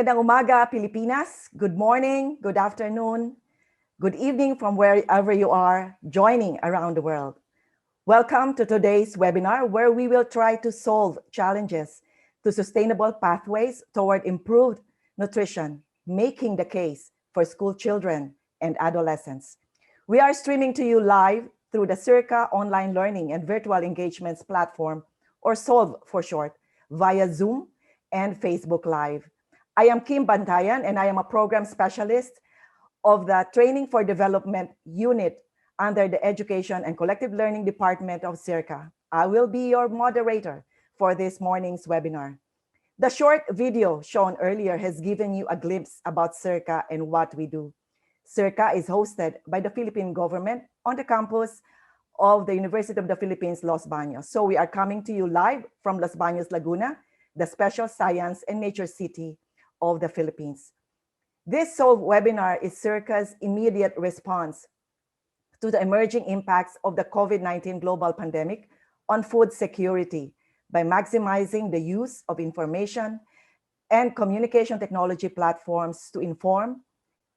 Magandang umaga, Pilipinas. Good morning, good afternoon, good evening from wherever you are joining around the world. Welcome to today's webinar where we will try to solve challenges to sustainable pathways toward improved nutrition, making the case for school children and adolescents. We are streaming to you live through the SEARCA online learning and virtual engagements platform, or SOLVE for short, via Zoom and Facebook Live. I am Kim Bantayan, and I am a program specialist of the Training for Development Unit under the Education and Collective Learning Department of SEARCA. I will be your moderator for this morning's webinar. The short video shown earlier has given you a glimpse about SEARCA and what we do. SEARCA is hosted by the Philippine government on the campus of the University of the Philippines, Los Baños. So we are coming to you live from Los Baños, Laguna, the special science and nature city of the Philippines. This SOLVE webinar is SEARCA's immediate response to the emerging impacts of the COVID-19 global pandemic on food security by maximizing the use of information and communication technology platforms to inform,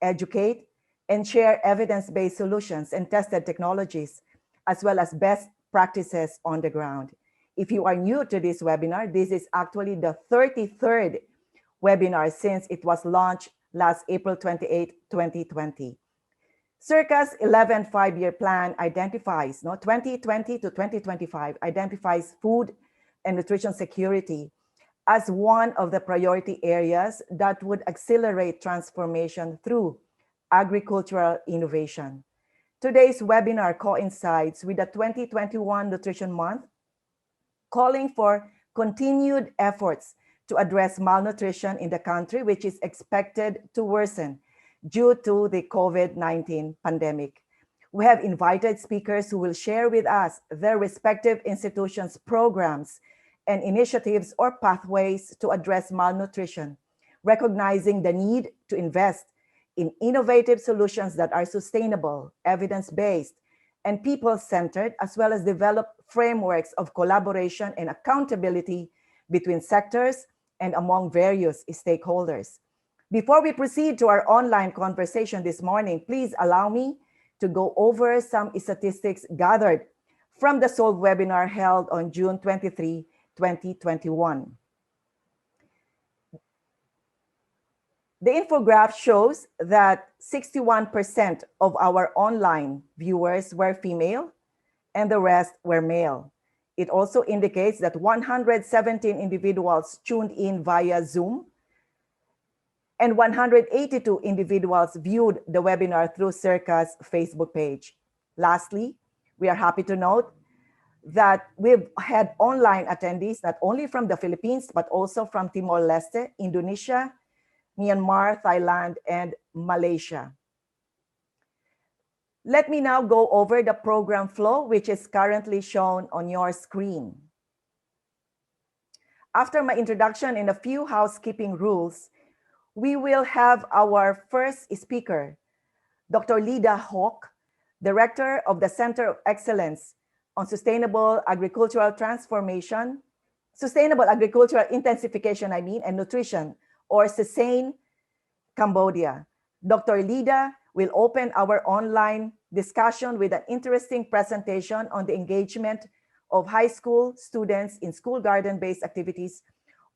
educate, and share evidence-based solutions and tested technologies, as well as best practices on the ground. If you are new to this webinar, this is actually the 33rd webinar since it was launched last April 28, 2020. SEARCA's 11th five-year plan identifies, 2020 to 2025, identifies food and nutrition security as one of the priority areas that would accelerate transformation through agricultural innovation. Today's webinar coincides with the 2021 Nutrition Month, calling for continued efforts to address malnutrition in the country, which is expected to worsen due to the COVID-19 pandemic. We have invited speakers who will share with us their respective institutions' programs and initiatives or pathways to address malnutrition, recognizing the need to invest in innovative solutions that are sustainable, evidence-based, and people-centered, as well as develop frameworks of collaboration and accountability between sectors and among various stakeholders. Before we proceed to our online conversation this morning, please allow me to go over some statistics gathered from the SOLVE webinar held on June 23, 2021. The infograph shows that 61% of our online viewers were female and the rest were male. It also indicates that 117 individuals tuned in via Zoom and 182 individuals viewed the webinar through SEARCA's Facebook page. Lastly, we are happy to note that we've had online attendees not only from the Philippines, but also from Timor-Leste, Indonesia, Myanmar, Thailand, and Malaysia. Let me now go over the program flow, which is currently shown on your screen. After my introduction and a few housekeeping rules, we will have our first speaker, Dr. Lyda Hok, Director of the Center of Excellence on Sustainable Agricultural Transformation, Sustainable Agricultural Intensification, and Nutrition, or SAIN, Cambodia. Dr. Lyda will open our online discussion with an interesting presentation on the engagement of high school students in school garden-based activities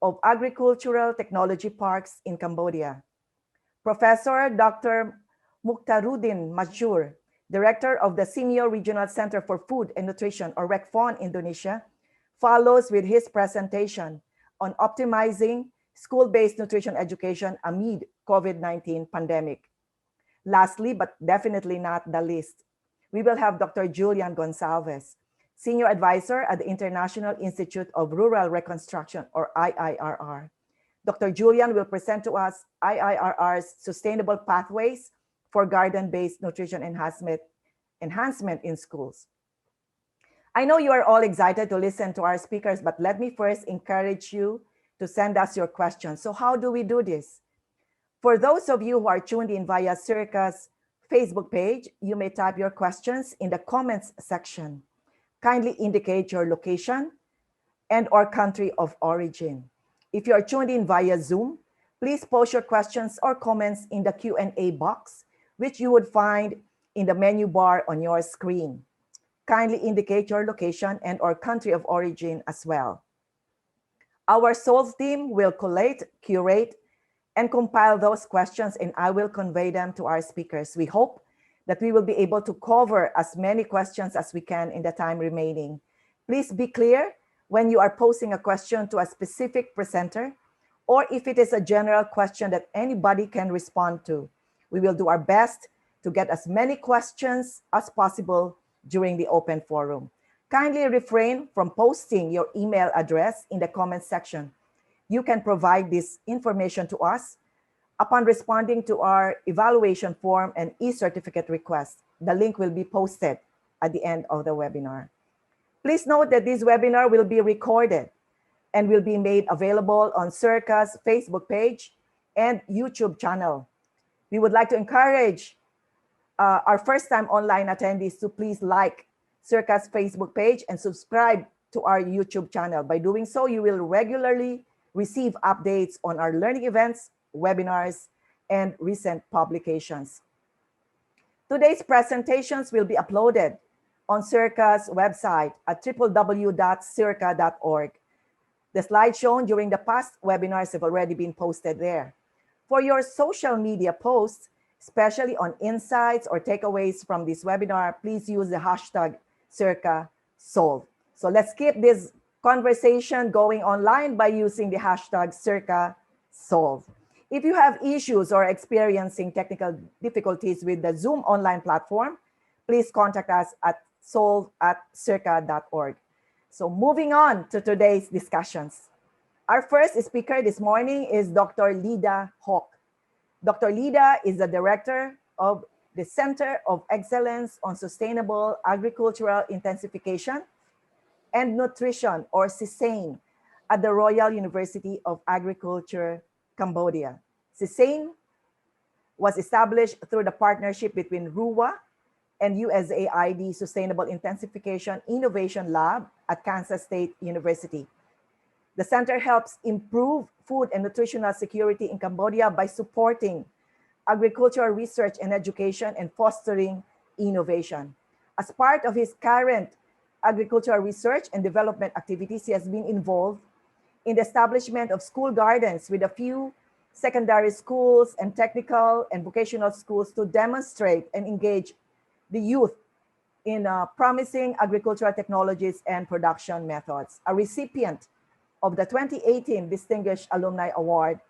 of agricultural technology parks in Cambodia. Professor Dr. Muchtarudin Mansyur, Director of the SEAMEO Regional Center for Food and Nutrition, or RECFON, Indonesia, follows with his presentation on optimizing school-based nutrition education amid COVID-19 pandemic. Lastly, but definitely not the least, we will have Dr. Julian Gonsalves, Senior Advisor at the International Institute of Rural Reconstruction, or IIRR. Dr. Julian will present to us IIRR's sustainable pathways for garden-based nutrition enhancement in schools. I know you are all excited to listen to our speakers, but let me first encourage you to send us your questions. So how do we do this? For those of you who are tuned in via SEARCA's Facebook page, you may type your questions in the comments section. Kindly indicate your location and or country of origin. If you are tuned in via Zoom, Please post your questions or comments in the Q&A box, which you would find in the menu bar on your screen. Kindly indicate your location and or country of origin as well. Our SOLVE team will collate, curate, and compile those questions, and I will convey them to our speakers. We hope that we will be able to cover as many questions as we can in the time remaining. Please be clear when you are posing a question to a specific presenter, or if it is a general question that anybody can respond to. We will do our best to get as many questions as possible during the open forum. Kindly refrain from posting your email address in the comment section. You can provide this information to us upon responding to our evaluation form and e-certificate request. The link will be posted at the end of the webinar. Please note that this webinar will be recorded and will be made available on SEARCA's Facebook page and YouTube channel. We would like to encourage our first-time online attendees to please like SEARCA's Facebook page and subscribe to our YouTube channel. By doing so, you will regularly receive updates on our learning events, webinars, and recent publications. Today's presentations will be uploaded on SEARCA's website at www.searca.org. The slides shown during the past webinars have already been posted there. For your social media posts, especially on insights or takeaways from this webinar, please use the hashtag SEARCASolve. So let's keep this conversation going online by using the hashtag SEARCASolve. If you have issues or experiencing technical difficulties with the Zoom online platform, please contact us at solve@searca.org. So moving on to today's discussions. Our first speaker this morning is Dr. Lyda Hok. Dr. Lyda is the director of the Center of Excellence on Sustainable Agricultural Intensification and Nutrition, or SAIN, at the Royal University of Agriculture, Cambodia. SAIN was established through the partnership between RUA and USAID Sustainable Intensification Innovation Lab at Kansas State University. The center helps improve food and nutritional security in Cambodia by supporting agricultural research and education and fostering innovation. As part of his current agricultural research and development activities, he has been involved in the establishment of school gardens with a few secondary schools and technical and vocational schools to demonstrate and engage the youth in promising agricultural technologies and production methods. A recipient of the 2018 Distinguished Alumni Award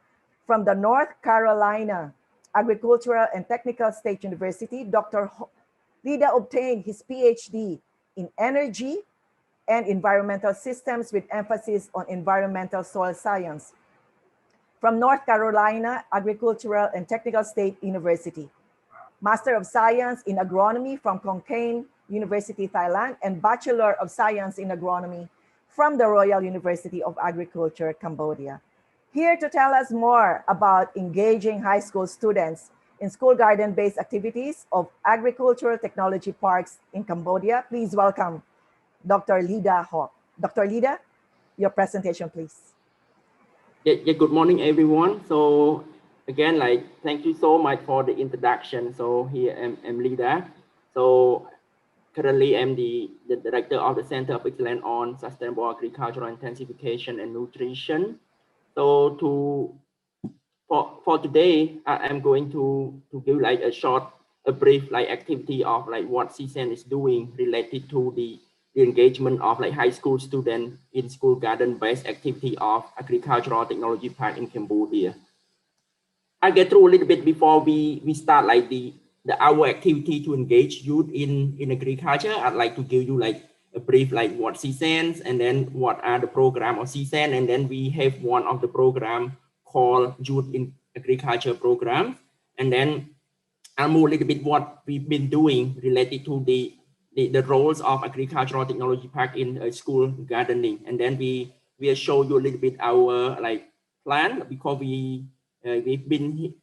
from the North Carolina Agricultural and Technical State University, Dr. Lyda obtained his PhD in energy and environmental systems with emphasis on environmental soil science from North Carolina Agricultural and Technical State University, Master of Science in Agronomy from Konkan University, Thailand, and Bachelor of Science in Agronomy from the Royal University of Agriculture, Cambodia. Here to tell us more about engaging high school students in school garden-based activities of agricultural technology parks in Cambodia, please welcome Dr. Lyda Hok. Dr. Lyda, your presentation, please. Good morning, everyone. So again, thank you so much for the introduction. So here I'm Lyda. So currently I'm the director of the Center of Excellence on Sustainable Agricultural Intensification and Nutrition. So for today, I'm going to give a brief activity of what SAIN is doing related to the engagement of high school students in school garden-based activity of agricultural technology park in Cambodia. I'll get through a little bit before we start our activity to engage youth in agriculture. I'd like to give you a brief what SAIN and then what are the program of SAIN, and then we have one of the program called Youth in Agriculture program, and then I'll move a little bit what we've been doing related to the roles of agricultural technology park in school gardening, and then we will show you a little bit our plan, because we've been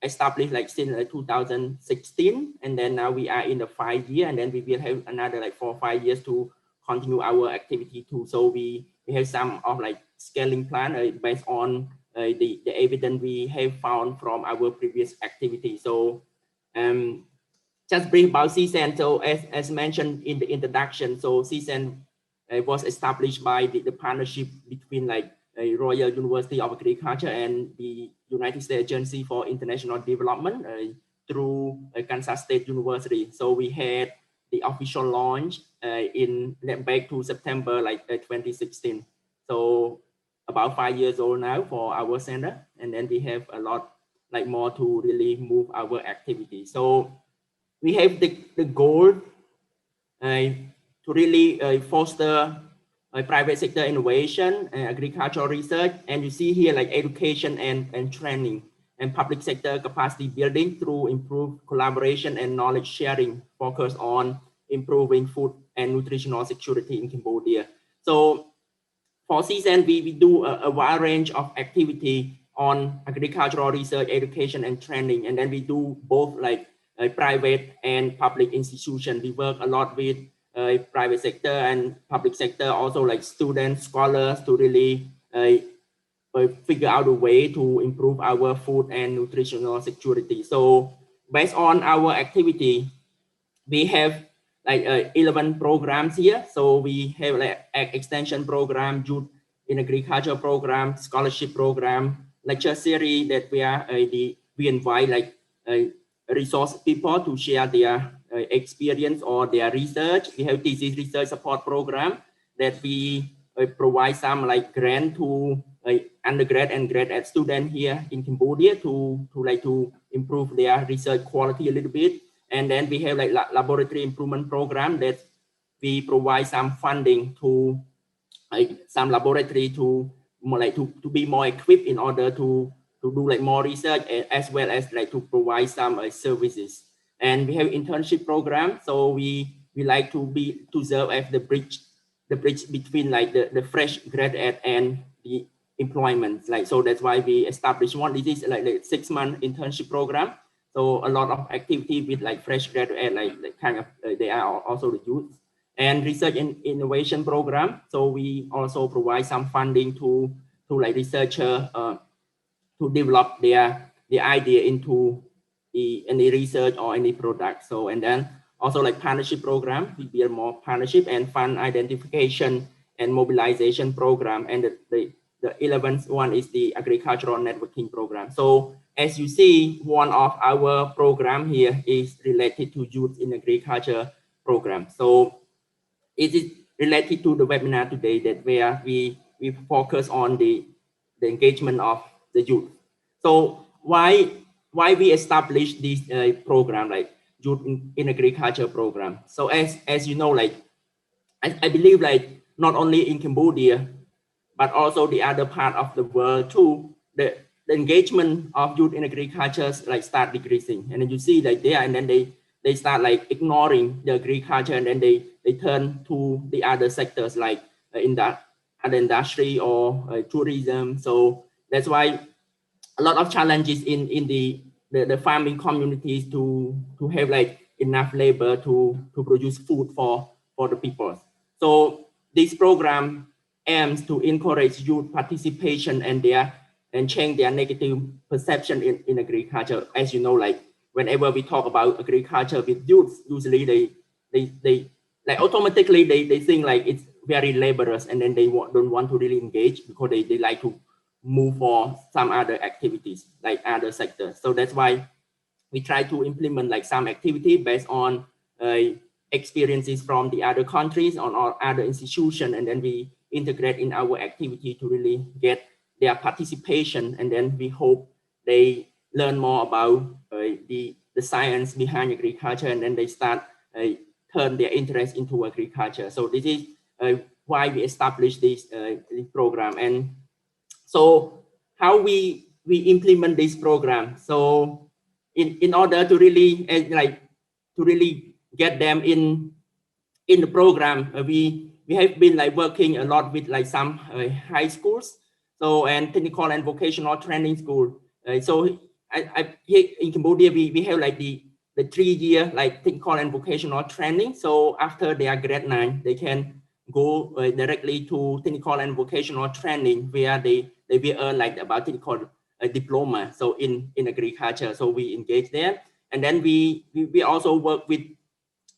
established since 2016, and then now we are in the 5 year, and then we will have another 4 or 5 years to continue our activity too. So we have some of scaling plan based on the evidence we have found from our previous activity. So just brief about SAIN. So as mentioned in the introduction, so SAIN was established by the partnership between like Royal University of Agriculture and the United States Agency for International Development through Kansas State University. So we had the official launch in back to September 2016. So about 5 years old now for our center, and then we have a lot more to really move our activity. So we have the goal to really foster private sector innovation and agricultural research, and you see here like education and training and public sector capacity building through improved collaboration and knowledge sharing, focus on improving food and nutritional security in Cambodia. So for SAIN, we do a wide range of activity on agricultural research, education, and training, and then we do both like private and public institutions. We work a lot with private sector and public sector, also like students, scholars, to really figure out a way to improve our food and nutritional security. So based on our activity, we have like 11 programs here. So we have like extension program, youth in agriculture program, scholarship program, lecture series that we invite like resource people to share their experience or their research. We have disease research support program that we provide some like grant to undergrad and graduate students here in Cambodia to improve their research quality a little bit. And then we have like laboratory improvement program that we provide some funding to some laboratory to be more equipped in order to do like more research, as well as like to provide some services. And we have internship program. So we like to serve as the bridge between like the fresh graduate and the employment. So that's why we established one. This is like the 6-month internship program. So a lot of activity with like fresh graduate, like kind of they are also the youth. And research and innovation program. So we also provide some funding to like researcher to develop the idea into any research or any product. So, and then also like partnership program, we build more partnership and fund identification and mobilization program. And the 11th one is the agricultural networking program. So as you see, one of our program here is related to youth in agriculture program. So it is related to the webinar today that where we focus on the engagement of the youth. So why we established this program like youth in agriculture program? So as you know, like I believe like not only in Cambodia, but also the other part of the world too, the engagement of youth in agriculture like start decreasing. And then you see like there, and then they start like ignoring the agriculture, and then they turn to the other sectors like in that other industry or tourism. So that's why a lot of challenges in the farming communities to have like enough labor to produce food for the people. So this program aims to encourage youth participation and change their negative perception in agriculture. As you know, like whenever we talk about agriculture with youth, usually they like automatically they think like it's very laborious, and then they don't want to really engage because they like to move for some other activities like other sectors. So that's why we try to implement like some activity based on experiences from the other countries or other institutions, and then we integrate in our activity to really get their participation, and then we hope they learn more about the science behind agriculture, and then they start turn their interest into agriculture. So this is why we established this program. And so how we implement this program? So in order to really get them in the program, we have been like working a lot with like some high schools, so and technical and vocational training school. So here in Cambodia we have like the 3-year like technical and vocational training. So after they are grade 9, they can go directly to technical and vocational training, where they will earn like about technical diploma. So in agriculture, so we engage there. And then we also work with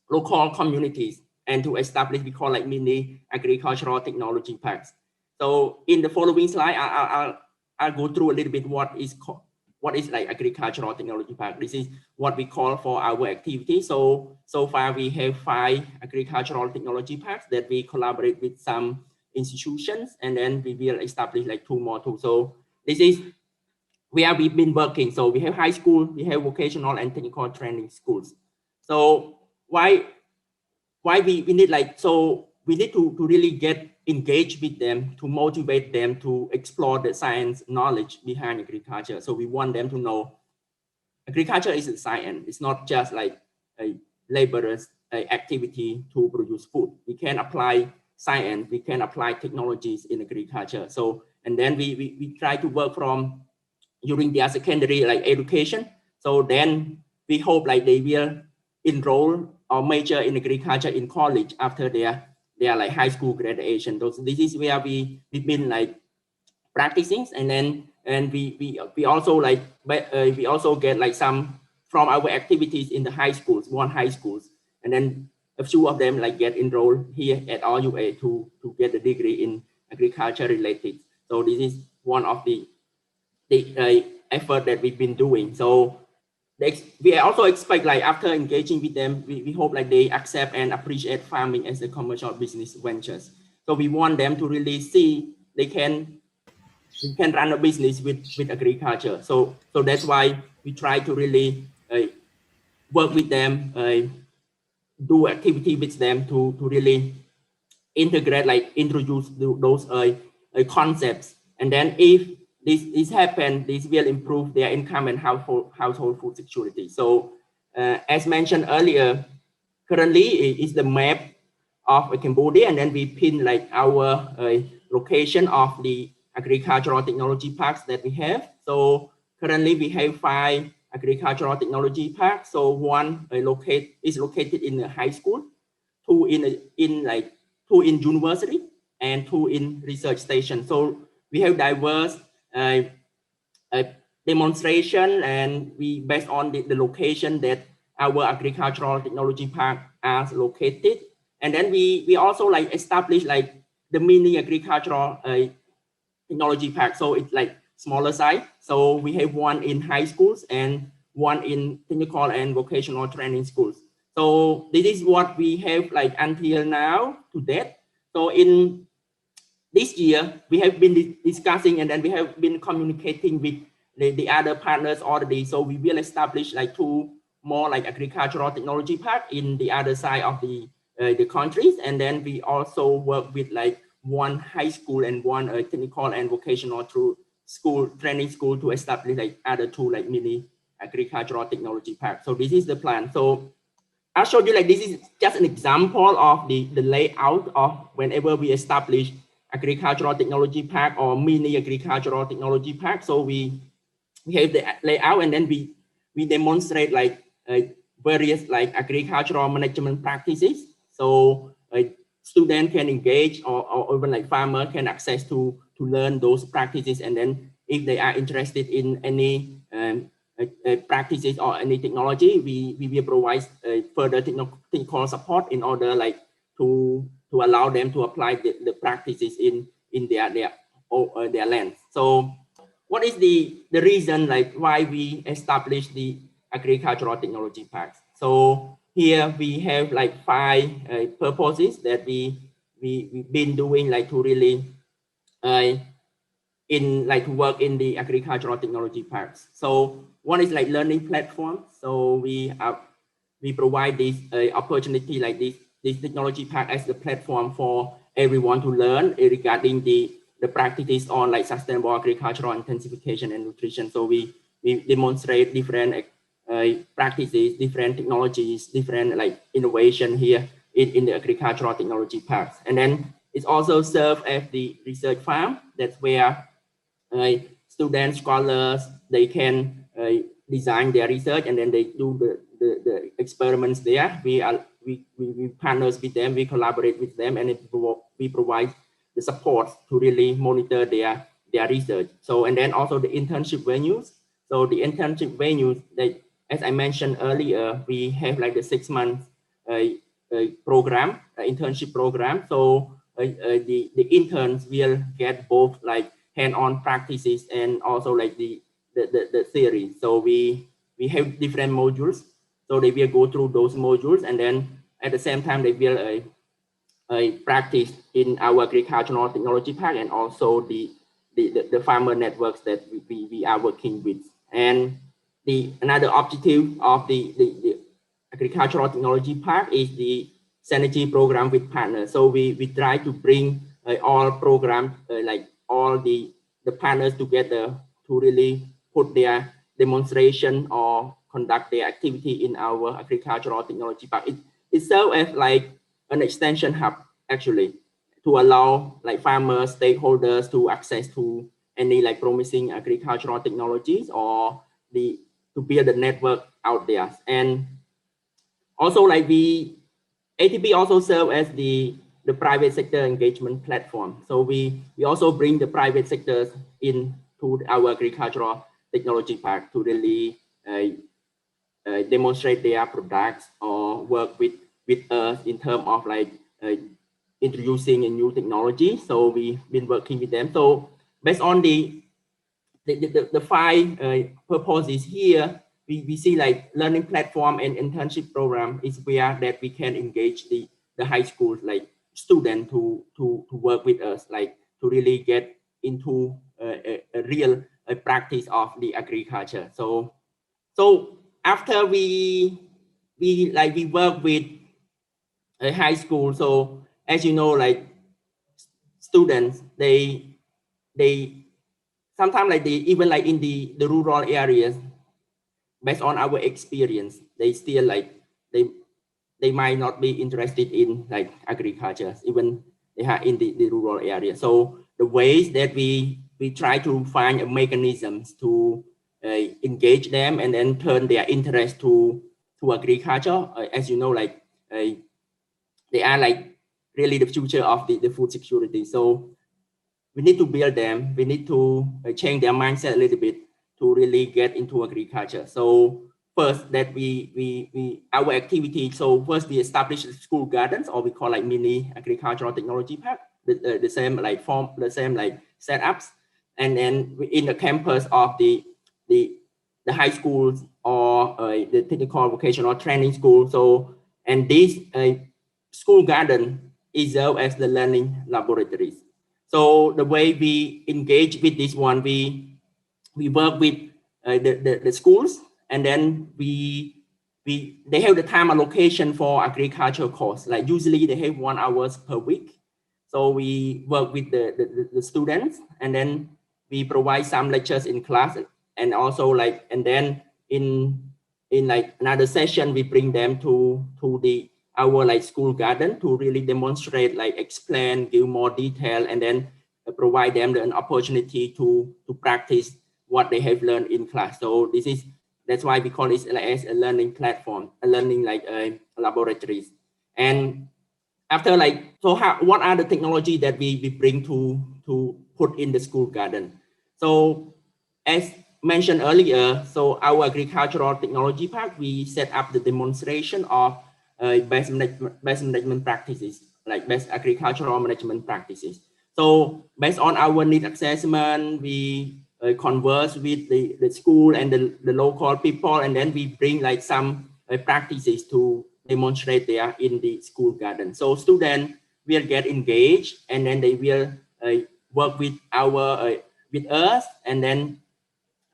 local communities and to establish, we call like mini agricultural technology parks. So in the following slide, I'll go through a little bit what is like agricultural technology park. This is what we call for our activity. So far we have 5 agricultural technology parks that we collaborate with some institutions, and then we will establish like 2 more too. So this is where we've been working. So we have high school, we have vocational and technical training schools. So why we need like, so we need to really get engaged with them, to motivate them to explore the science knowledge behind agriculture. So we want them to know agriculture is a science. It's not just like a laborer's activity to produce food. We can apply science, we can apply technologies in agriculture. So, and then we try to work from during their secondary like education. So then we hope like they will enroll or major in agriculture in college after their like high school graduation. So this is where we've been like practicing, and then we also like we also get like some from our activities in the high schools, 1 high schools, and then a few of them like get enrolled here at RUA to get a degree in agriculture related. So this is one of the effort that we've been doing. So we also expect like after engaging with them, we hope like they accept and appreciate farming as a commercial business ventures. So we want them to really see they can run a business with agriculture. So that's why we try to really work with them, do activity with them to really integrate, like introduce those concepts. And then if this happens, this will improve their income and household food security. So as mentioned earlier, currently is the map of Cambodia, and then we pin like our location of the agricultural technology parks that we have. So currently we have 5 agricultural technology parks. So 1 is located in a high school, 2 in university, and 2 in research station. So we have diverse demonstration, and we based on the location that our agricultural technology park are located. And then we also like establish like the mini agricultural technology park. So it's like smaller size. So we have 1 in high schools and 1 in technical and vocational training schools. So this is what we have like until now to date. So in this year, we have been discussing, and then we have been communicating with the other partners already. So we will establish like 2 more like agricultural technology park in the other side of the countries. And then we also work with like 1 high school and 1 technical and vocational training school to establish like other 2 like mini agricultural technology park. So this is the plan. So I'll show you like this is just an example of the layout of whenever we establish agricultural technology park or mini agricultural technology park. So we have the layout, and then we demonstrate like various like agricultural management practices. So a student can engage, or even like farmer can access to learn those practices. And then if they are interested in any practices or any technology, we will provide further technical support in order like to allow them to apply the practices in their land. So what is the reason like why we established the agricultural technology parks? So here we have like 5 purposes that we've been doing like to really to work in the agricultural technology parks. So one is like learning platform. So we provide this opportunity like this technology park as the platform for everyone to learn regarding the practices on like sustainable agricultural intensification and nutrition. So we demonstrate different practices, different technologies, different like innovation here in the agricultural technology parks. And then it's also served as the research farm. That's where students, scholars, they can design their research, and then they do the experiments there. We we partners with them, we collaborate with them, and we provide the support to really monitor their research. So, and then also the internship venues. So the internship venues, that, as I mentioned earlier, we have like the 6 month program, internship program. So the interns will get both like hand-on practices and also like the theory. So we have different modules. So they will go through those modules, and then at the same time they will practice in our agricultural technology park and also the farmer networks that we are working with. And another objective of the agricultural technology park is the synergy program with partners. So we try to bring all programs, like all the partners together to really put their demonstration or conduct their activity in our agricultural technology park. It serves as like an extension hub, actually, to allow like farmers, stakeholders to access to any like promising agricultural technologies or to build a network out there. And also like ATP also serve as the private sector engagement platform. So we also bring the private sectors into our agricultural technology park to really demonstrate their products or work with us in terms of like introducing a new technology. So we've been working with them. So based on the 5 purposes here, we see like learning platform and internship program is where that we can engage the high schools like students to work with us, like to really get into a real practice of the agriculture. So after we work with a high school. So as you know, like students, they sometimes like even like in the rural areas, based on our experience, they still like they might not be interested in like agriculture, even they are in the rural area. So the ways that we try to find mechanisms to engage them and then turn their interest to agriculture, as you know, like they are like really the future of the food security. So we need to build them. We need to change their mindset a little bit to really get into agriculture. So first that our activity. So first we establish school gardens, or we call like mini agricultural technology park, the same like form, the same like setups, and then in the campus of the high schools or the technical vocational training school. So and this school garden is served as the learning laboratories. So the way we engage with this one, we work with the schools, and then they have the time allocation for agricultural course. Like usually they have 1 hour per week. So we work with the students, and then we provide some lectures in class, and also like, and then in like another session, we bring them to our like school garden to really demonstrate, like explain, give more detail, and then provide them an opportunity to practice what they have learned in class. So that's why we call it as a learning platform, a learning like laboratories. And after like, so what are the technology that we bring to put in the school garden? So as mentioned earlier, so our agricultural technology park, we set up the demonstration of best management practices, like best agricultural management practices. So based on our need assessment, we converse with the school and the local people, and then we bring like some practices to demonstrate there in the school garden. So students will get engaged, and then they will work with with us, and then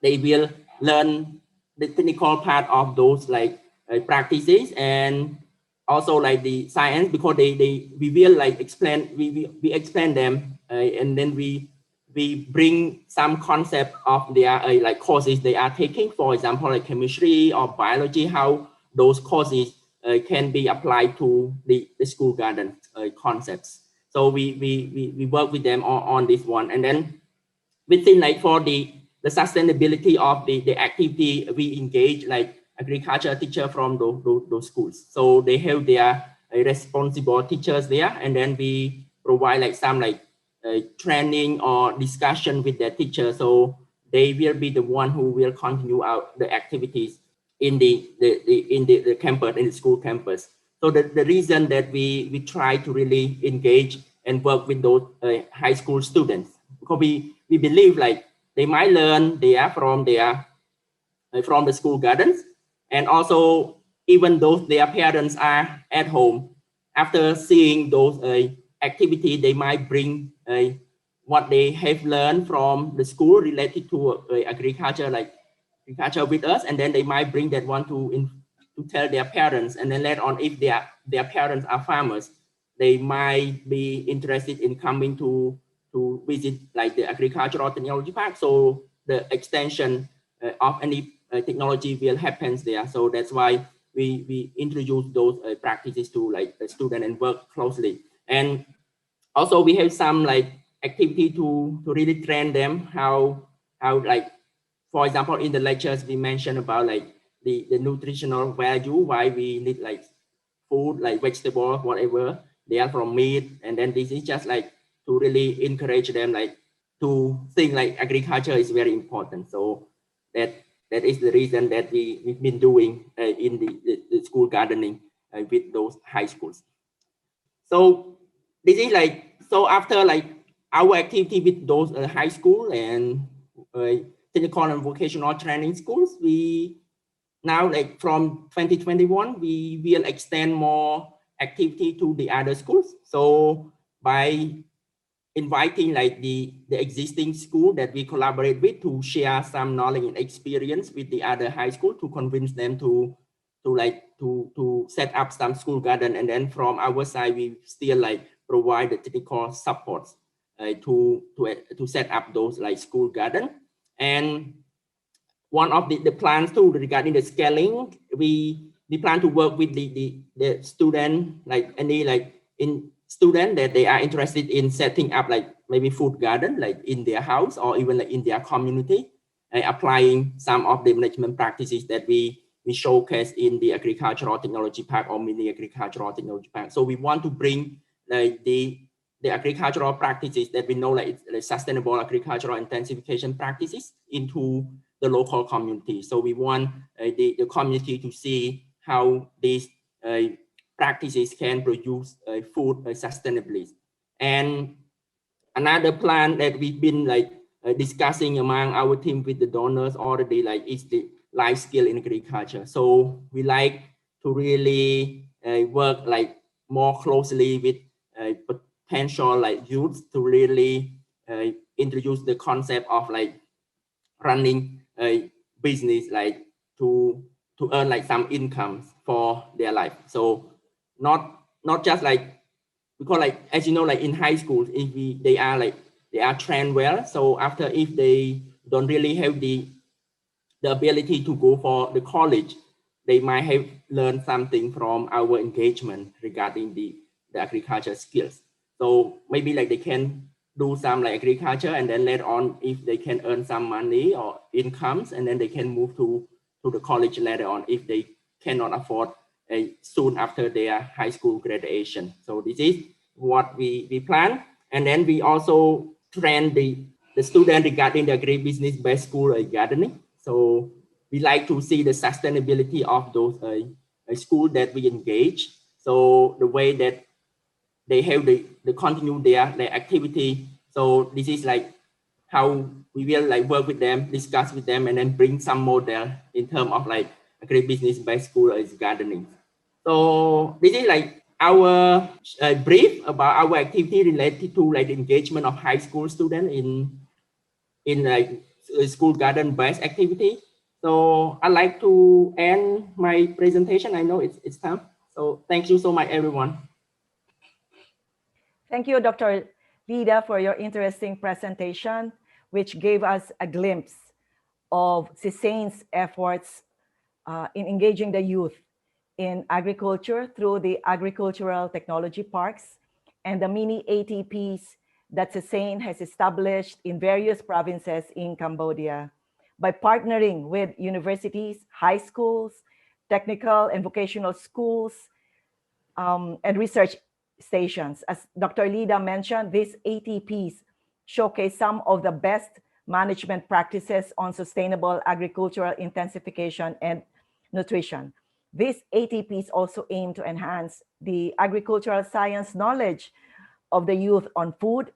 they will learn the technical part of those like practices, and also like the science, because we will like explain, we explain them, and then we bring some concept of their like courses they are taking, for example, like chemistry or biology, how those courses can be applied to the school garden concepts. So we work with them on this one, and then within like for the sustainability of the activity, we engage like agriculture teacher from those schools. So they have their responsible teachers there, and then we provide like some like training or discussion with their teacher. So they will be the one who will continue out the activities in the campus, in the school campus. So the reason that we try to really engage and work with those high school students, because we believe like they might learn there from the school gardens, and also even though their parents are at home, after seeing those activities, they might bring what they have learned from the school related to agriculture, like agriculture with us, and then they might bring that one to tell their parents, and then later on, if their parents are farmers, they might be interested in coming to visit like the agricultural technology park. So the extension of any technology will happen there. So that's why we introduce those practices to like the student and work closely. And also we have some like activity to really train them how like, for example, in the lectures we mentioned about like the nutritional value, why we need like food like vegetable, whatever they are from meat. And then this is just like to really encourage them like to think like agriculture is very important. So that is the reason that we've been doing in the school gardening with those high schools. So this is like, so after like our activity with those high school and technical and vocational training schools, we now like from 2021, we will extend more activity to the other schools. So by inviting like the existing school that we collaborate with to share some knowledge and experience with the other high school to convince them to set up some school garden. And then from our side, we still like provide the technical support to set up those like school garden. And one of the plans too regarding the scaling, we plan to work with the student, like any like in student that they are interested in setting up like maybe food garden like in their house or even like in their community, applying some of the management practices that we showcase in the agricultural technology park or mini agricultural technology park. So we want to bring like the agricultural practices that we know like sustainable agricultural intensification practices into the local community. So we want the community to see how these practices can produce food sustainably. And another plan that we've been like discussing among our team with the donors already like is the life skill in agriculture. So we like to really work like more closely with potential like youth to really introduce the concept of like running a business like to earn like some income for their life. So not just like, because like as you know, like in high school, if they are trained well, so after if they don't really have the ability to go for the college, they might have learned something from our engagement regarding the agriculture skills. So maybe like they can do some like agriculture, and then later on, if they can earn some money or incomes, and then they can move to the college later on if they cannot afford soon after their high school graduation. So this is what we plan. And then we also train the student regarding the agribusiness based school gardening. So we like to see the sustainability of those schools that we engage. So the way that they have the continue their activity. So this is like how we will like work with them, discuss with them, and then bring some model in terms of like agribusiness based school gardening. So this is like our brief about our activity related to like the engagement of high school students in like school garden based activity. So I'd like to end my presentation. I know it's time. So thank you so much, everyone. Thank you, Dr. Lyda, for your interesting presentation, which gave us a glimpse of SAIN's efforts in engaging the youth in agriculture through the agricultural technology parks and the mini ATPs that SAIN has established in various provinces in Cambodia. by partnering with universities, high schools, technical and vocational schools, and research stations. As Dr. Lyda mentioned, these ATPs showcase some of the best management practices on sustainable agricultural intensification and nutrition. These ATPs also aim to enhance the agricultural science knowledge of the youth on food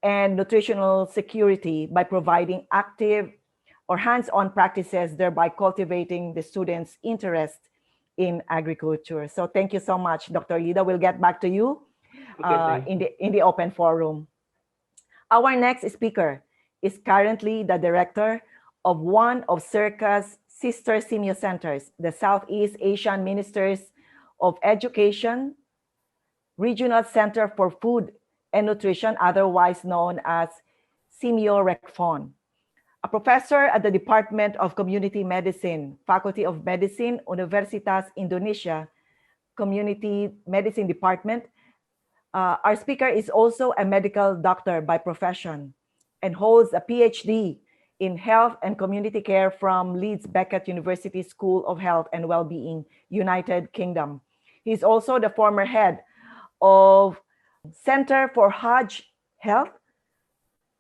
and nutritional security by providing active or hands-on practices, thereby cultivating the students' interest in agriculture. So thank you so much, Dr. Lyda. We'll get back to you in the open forum. Our next speaker is currently the director of one of SEARCA's sister SEAMEO centers, the Southeast Asian Ministers of Education Regional Center for Food and Nutrition, otherwise known as SEAMEO RECFON. A professor at the Department of Community Medicine, Faculty of Medicine, Universitas Indonesia, Community Medicine Department. Our speaker is also a medical doctor by profession and holds a PhD in Health and Community Care from Leeds Beckett University School of Health and Wellbeing, United Kingdom. He's also the former head of Center for Hajj Health,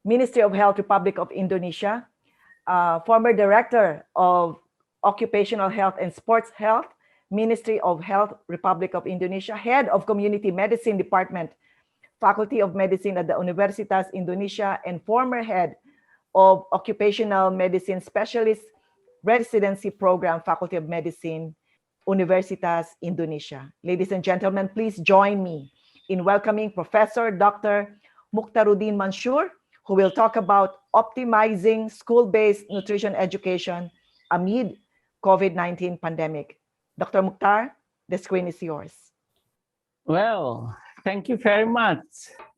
Ministry of Health, Republic of Indonesia, former director of Occupational Health and Sports Health, Ministry of Health, Republic of Indonesia, head of Community Medicine Department, Faculty of Medicine at the Universitas Indonesia, and former head of Occupational Medicine Specialist Residency Program, Faculty of Medicine, Universitas Indonesia. Ladies and gentlemen, please join me in welcoming Professor Dr. Muchtarudin Mansyur, who will talk about optimizing school-based nutrition education amid COVID-19 pandemic. Dr. Mukhtar, the screen is yours. Well, thank you very much,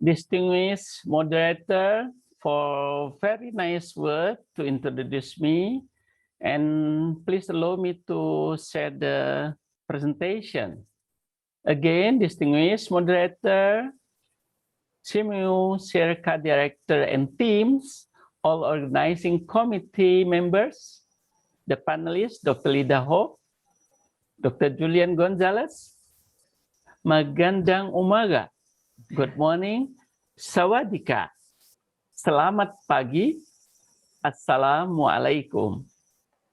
distinguished moderator, for very nice word to introduce me. And please allow me to share the presentation. Again, distinguished moderator, SEAMEO, SEARCA director and teams, all organizing committee members, the panelists, Dr. Lyda Hok, Dr. Julian Gonzalez, magandang umaga, good morning, sawadika, selamat pagi, assalamualaikum.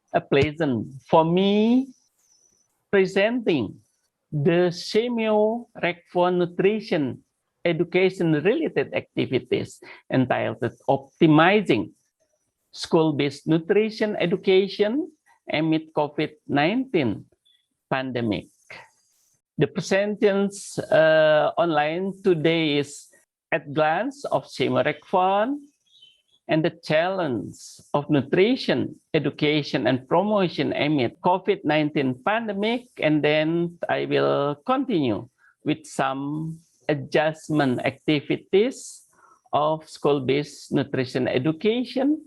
A pleasant for me presenting the SEAMEO RECFON nutrition education related activities entitled Optimizing School-Based Nutrition Education amid COVID-19 pandemic. The presentations online today is at glance of SEAMEO RECFON and the challenge of nutrition education and promotion amid COVID-19 pandemic, and then I will continue with some adjustment activities of school-based nutrition education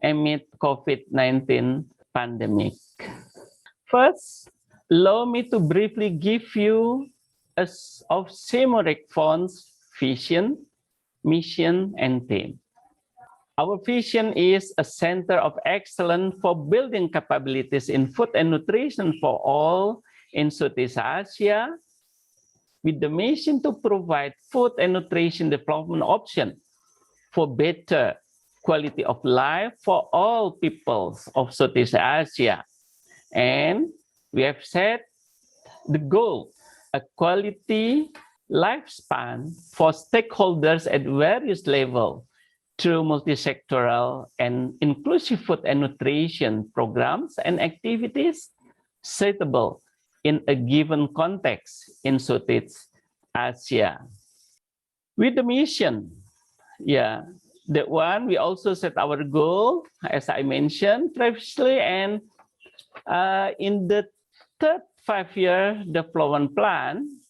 amid COVID-19 pandemic. First, allow me to briefly give you of SEAMEO RECFON's vision, mission, and theme. Our vision is a center of excellence for building capabilities in food and nutrition for all in Southeast Asia, with the mission to provide food and nutrition development options for better quality of life for all peoples of Southeast Asia. And we have set the goal, a quality lifespan for stakeholders at various levels through multi-sectoral and inclusive food and nutrition programs and activities suitable in a given context in Southeast Asia. With the mission, that one, we also set our goal, as I mentioned previously, and in the third 5-year development plan,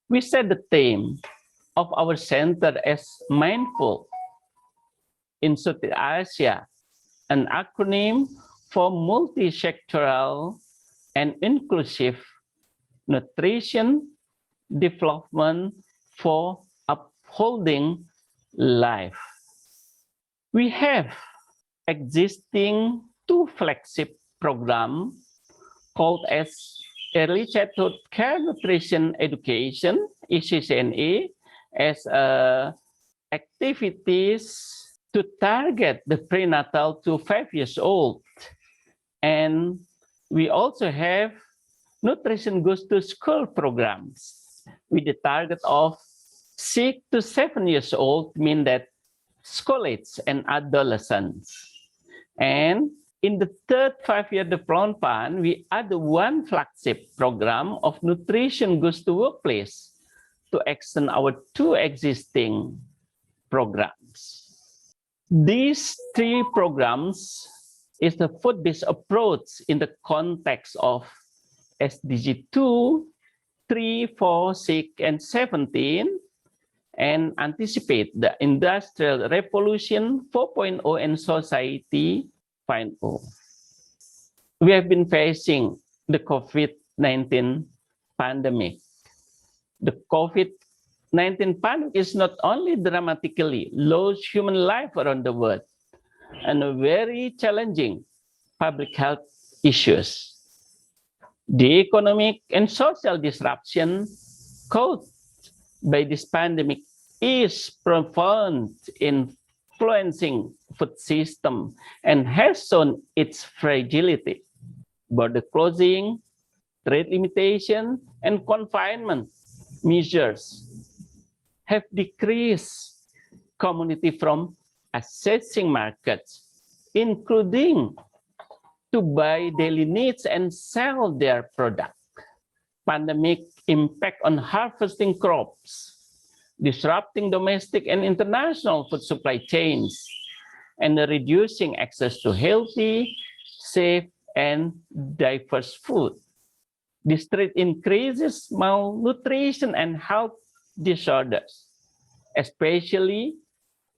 we set the theme of our center as mindful in Southeast Asia, an acronym for multi-sectoral and inclusive nutrition development for upholding life. We have existing two flagship programs called as Early Childhood Care Nutrition Education, ECCNE, as activities to target the prenatal to 5 years old. And we also have Nutrition Goes to School programs with the target of 6 to 7 years old, mean that school age and adolescents. And in the third 5-year development plan, we add one flagship program of Nutrition Goes to Workplace to extend our two existing programs. These three programs is the food-based approach in the context of SDG 2, 3, 4, 6, and 17, and anticipate the Industrial Revolution 4.0 and Society 5.0. We have been facing the COVID-19 pandemic. The COVID-19 pandemic is not only dramatically lost human life around the world and a very challenging public health issues. The economic and social disruption caused by this pandemic is profound influencing food system and has shown its fragility. Border closing, trade limitation, and confinement measures have decreased community from accessing markets, including to buy daily needs and sell their product. Pandemic impact on harvesting crops, disrupting domestic and international food supply chains, and reducing access to healthy, safe, and diverse food. This threat increases malnutrition and health disorders, especially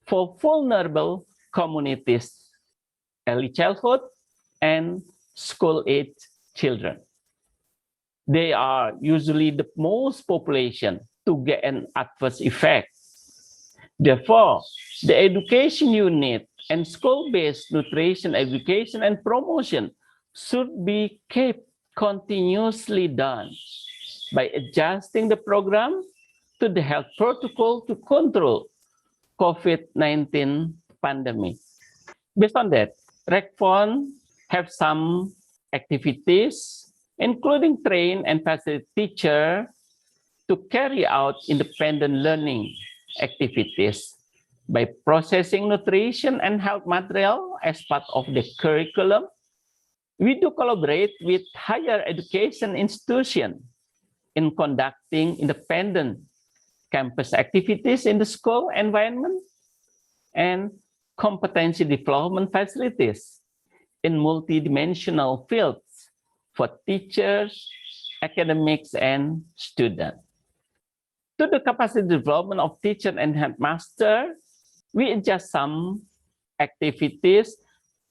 for vulnerable communities, early childhood, and school-age children. They are usually the most population to get an adverse effect. Therefore, the education unit and school-based nutrition education and promotion should be kept continuously done by adjusting the program to the health protocol to control COVID-19 pandemic. Based on that, RECFON have some activities, including train and facilitate teacher to carry out independent learning activities by processing nutrition and health material as part of the curriculum. We do collaborate with higher education institutions in conducting independent campus activities in the school environment and competency development facilities in multidimensional fields for teachers, academics, and students. To the capacity development of teacher and headmaster, we adjust some activities.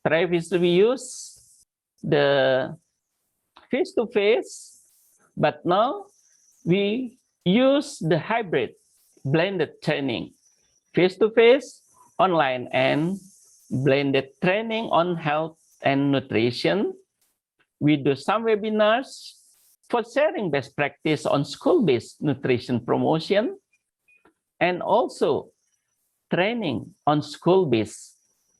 Previously, we use the face-to-face, but now we use the hybrid blended training, face-to-face, online, and blended training on health and nutrition. We do some webinars for sharing best practice on school-based nutrition promotion, and also training on school-based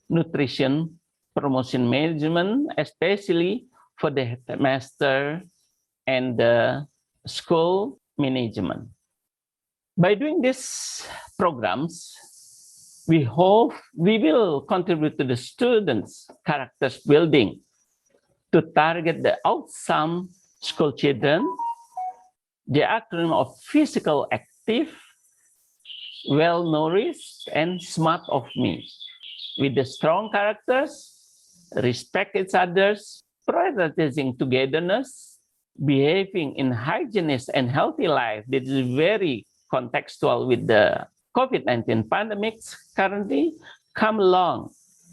nutrition promotion management, especially for the headmaster and the school management. By doing these programs, we hope we will contribute to the students' characters building to target the awesome school children. The acronym of physical active, well-nourished, and smart of me, with the strong characters, respect each other's, prioritizing togetherness, behaving in hygienic and healthy life. That is very contextual with the COVID-19 pandemics currently, come along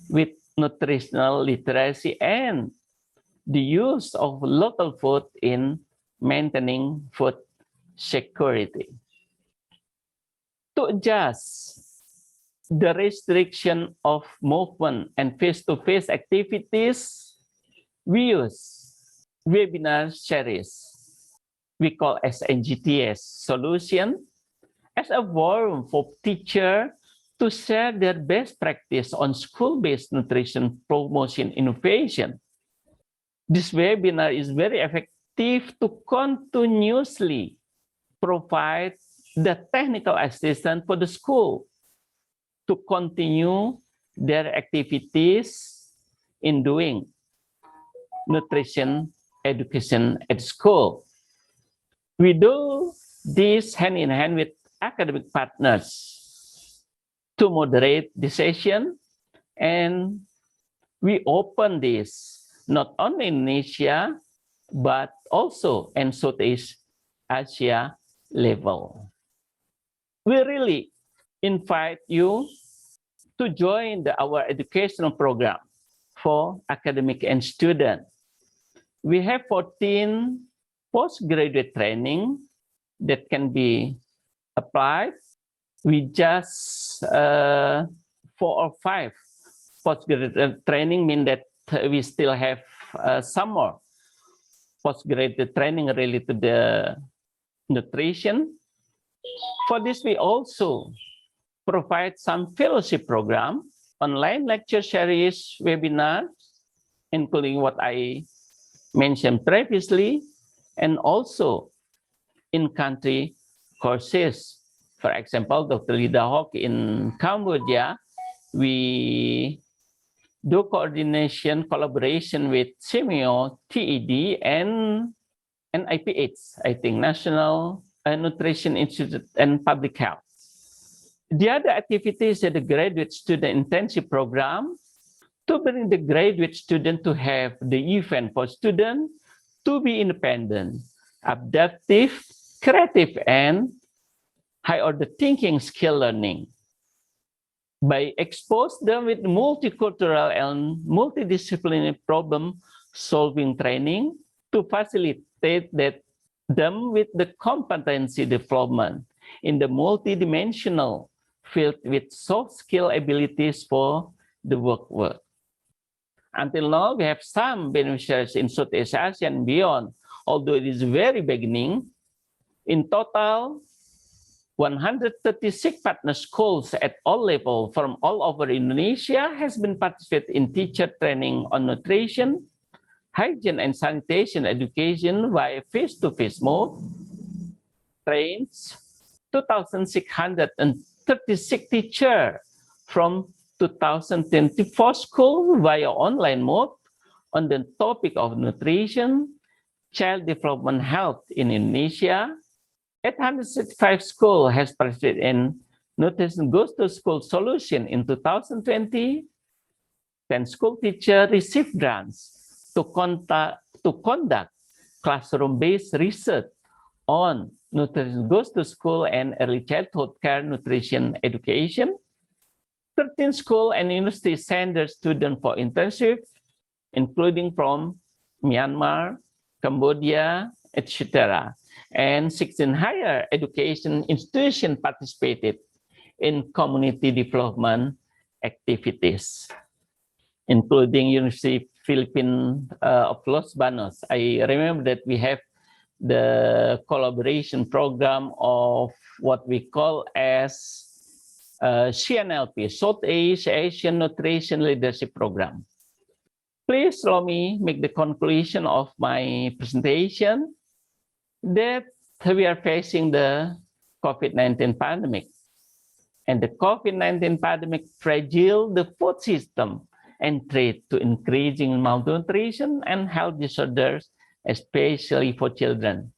with nutritional literacy and the use of local food in maintaining food security. To adjust the restriction of movement and face-to-face activities, We use webinar series we call as NGTS solution as a forum for teachers to share their best practice on school-based nutrition promotion innovation. This webinar is very effective to continuously provide the technical assistance for the school to continue their activities in doing nutrition education at school. We do this hand in hand with academic partners to moderate the session, and we open this not only in Indonesia, but also in Southeast Asia level. We really invite you to join our educational program for academic and student. We have 14 postgraduate training that can be applied. We just 4 or 5 postgraduate training mean that we still have some more postgraduate training related to the nutrition. For this, we also provide some fellowship program, online lecture series, webinars, including what I mentioned previously, and also in-country courses. For example, Dr. Lyda Hok in Cambodia, we do collaboration with SEAMEO, TED, and NIPH, I think, National Nutrition Institute and Public Health. The other activities at the graduate student intensive program to bring the graduate student to have the event for students to be independent, adaptive, creative, and high-order thinking skill learning. By expose them with multicultural and multidisciplinary problem-solving training to facilitate them with the competency development in the multidimensional field with soft skill abilities for the work. Until now, we have some beneficiaries in Southeast Asia and beyond, although it is very beginning. In total, 136 partner schools at all levels from all over Indonesia has been participated in teacher training on nutrition, hygiene and sanitation education via face-to-face mode, trains 2,636 teachers from 2024 schools via online mode on the topic of nutrition, child development health in Indonesia. 865 schools has participated in Nutrition Goes to School solution in 2020. 10 school teachers received grants to conduct classroom-based research on Nutrition Goes to School and early childhood care nutrition education. 13 school and university send their students for internship, including from Myanmar, Cambodia, etc. And 16 higher education institutions participated in community development activities, including University Philippine of Los Banos. I remember that we have the collaboration program of what we call as CNLP, Southeast Asian Nutrition Leadership Program. Please allow me make the conclusion of my presentation that we are facing the COVID-19 pandemic. And the COVID-19 pandemic fragile the food system and threat to increasing malnutrition and health disorders, especially for children.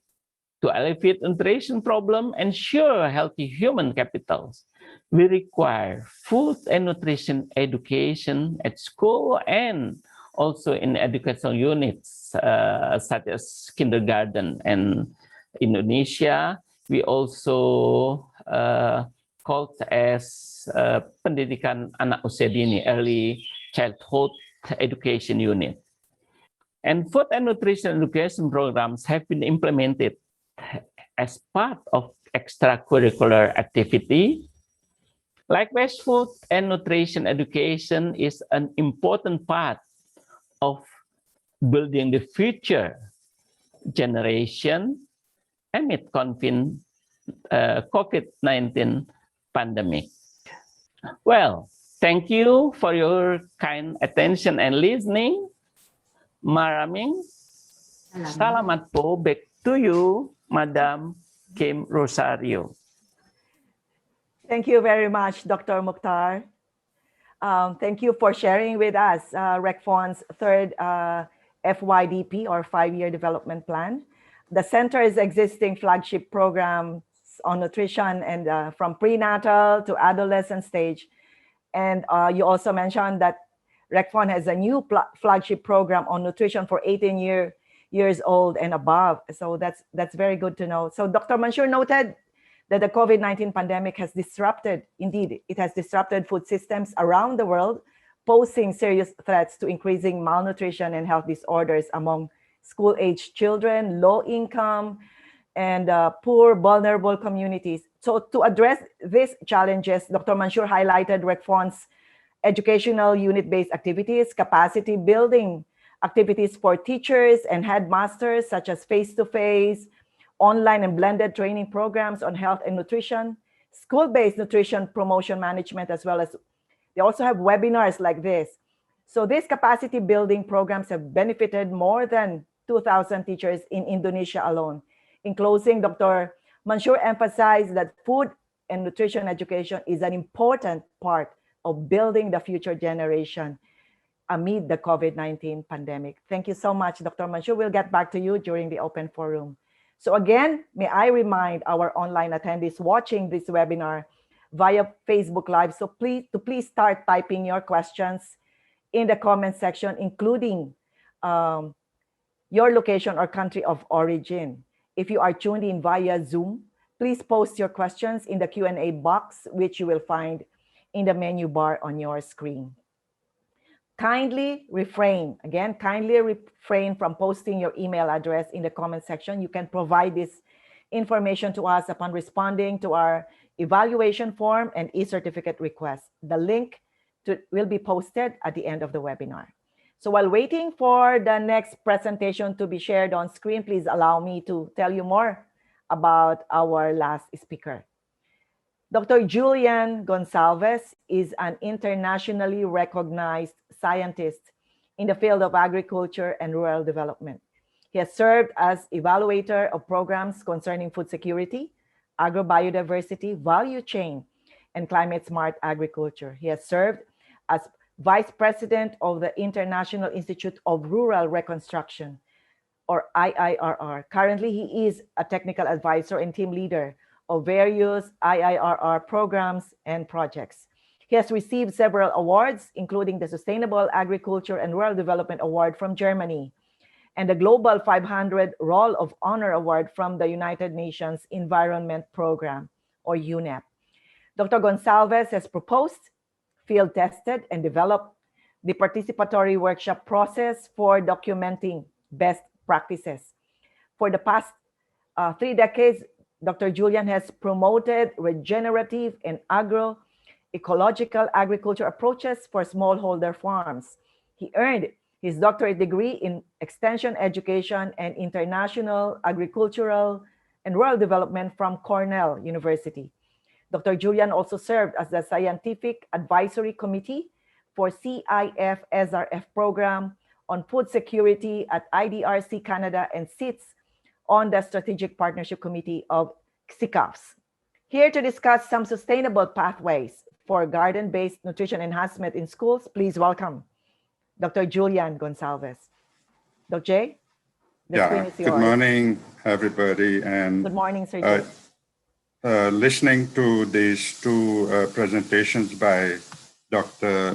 To alleviate nutrition problem and ensure healthy human capitals, we require food and nutrition education at school and also in educational units such as kindergarten. And Indonesia, we also called as Pendidikan Anak Usia Dini, early childhood education unit. And food and nutrition education programs have been implemented as part of extracurricular activity. Likewise, food and nutrition education is an important part of building the future generation amid COVID-19 pandemic. Well, thank you for your kind attention and listening. Maraming salamat po. Back to you, Madam Kim Rosario. Thank you very much, Dr. Mukhtar. Thank you for sharing with us RECFON's third FYDP or 5-year development plan. The center's existing flagship programs on nutrition and from prenatal to adolescent stage. And you also mentioned that RECFON has a new flagship program on nutrition for 18 years old and above. So that's very good to know. So Dr. Mansyur noted that the COVID-19 pandemic has disrupted, indeed, it has disrupted food systems around the world, posing serious threats to increasing malnutrition and health disorders among school-aged children, low-income, and poor, vulnerable communities. So to address these challenges, Dr. Mansyur highlighted RECFON's educational unit-based activities, capacity building activities for teachers and headmasters, such as face-to-face, online and blended training programs on health and nutrition, school-based nutrition promotion management, as well as they also have webinars like this. So these capacity building programs have benefited more than 2,000 teachers in Indonesia alone. In closing, Dr. Mansyur emphasized that food and nutrition education is an important part of building the future generation amid the COVID-19 pandemic. Thank you so much, Dr. Mansyur. We'll get back to you during the open forum. So again, may I remind our online attendees watching this webinar via Facebook Live, so please start typing your questions in the comment section, including your location or country of origin. If you are tuned in via Zoom, please post your questions in the Q&A box, which you will find in the menu bar on your screen. Kindly refrain from posting your email address in the comment section. You can provide this information to us upon responding to our evaluation form and e-certificate request. The link will be posted at the end of the webinar. So while waiting for the next presentation to be shared on screen, please allow me to tell you more about our last speaker. Dr. Julian Gonsalves is an internationally recognized scientist in the field of agriculture and rural development. He has served as evaluator of programs concerning food security, agrobiodiversity, value chain, and climate-smart agriculture. He has served as Vice President of the International Institute of Rural Reconstruction, or IIRR. Currently, he is a technical advisor and team leader of various IIRR programs and projects. He has received several awards, including the Sustainable Agriculture and Rural Development Award from Germany and the Global 500 Roll of Honor Award from the United Nations Environment Program, or UNEP. Dr. Gonsalves has proposed, field-tested, and developed the participatory workshop process for documenting best practices. For the past 3 decades, Dr. Julian has promoted regenerative and agroecological agriculture approaches for smallholder farms. He earned his doctorate degree in extension education and international agricultural and rural development from Cornell University. Dr. Julian also served as the Scientific Advisory Committee for CIF-SRF program on food security at IDRC Canada and sits on the Strategic Partnership Committee of CICAFS. Here to discuss some sustainable pathways for garden-based nutrition enhancement in schools, please welcome Dr. Julian Gonsalves. Dr. J, the screen is yours. Good morning, everybody. And good morning, Sir J. Listening to these two presentations by Dr.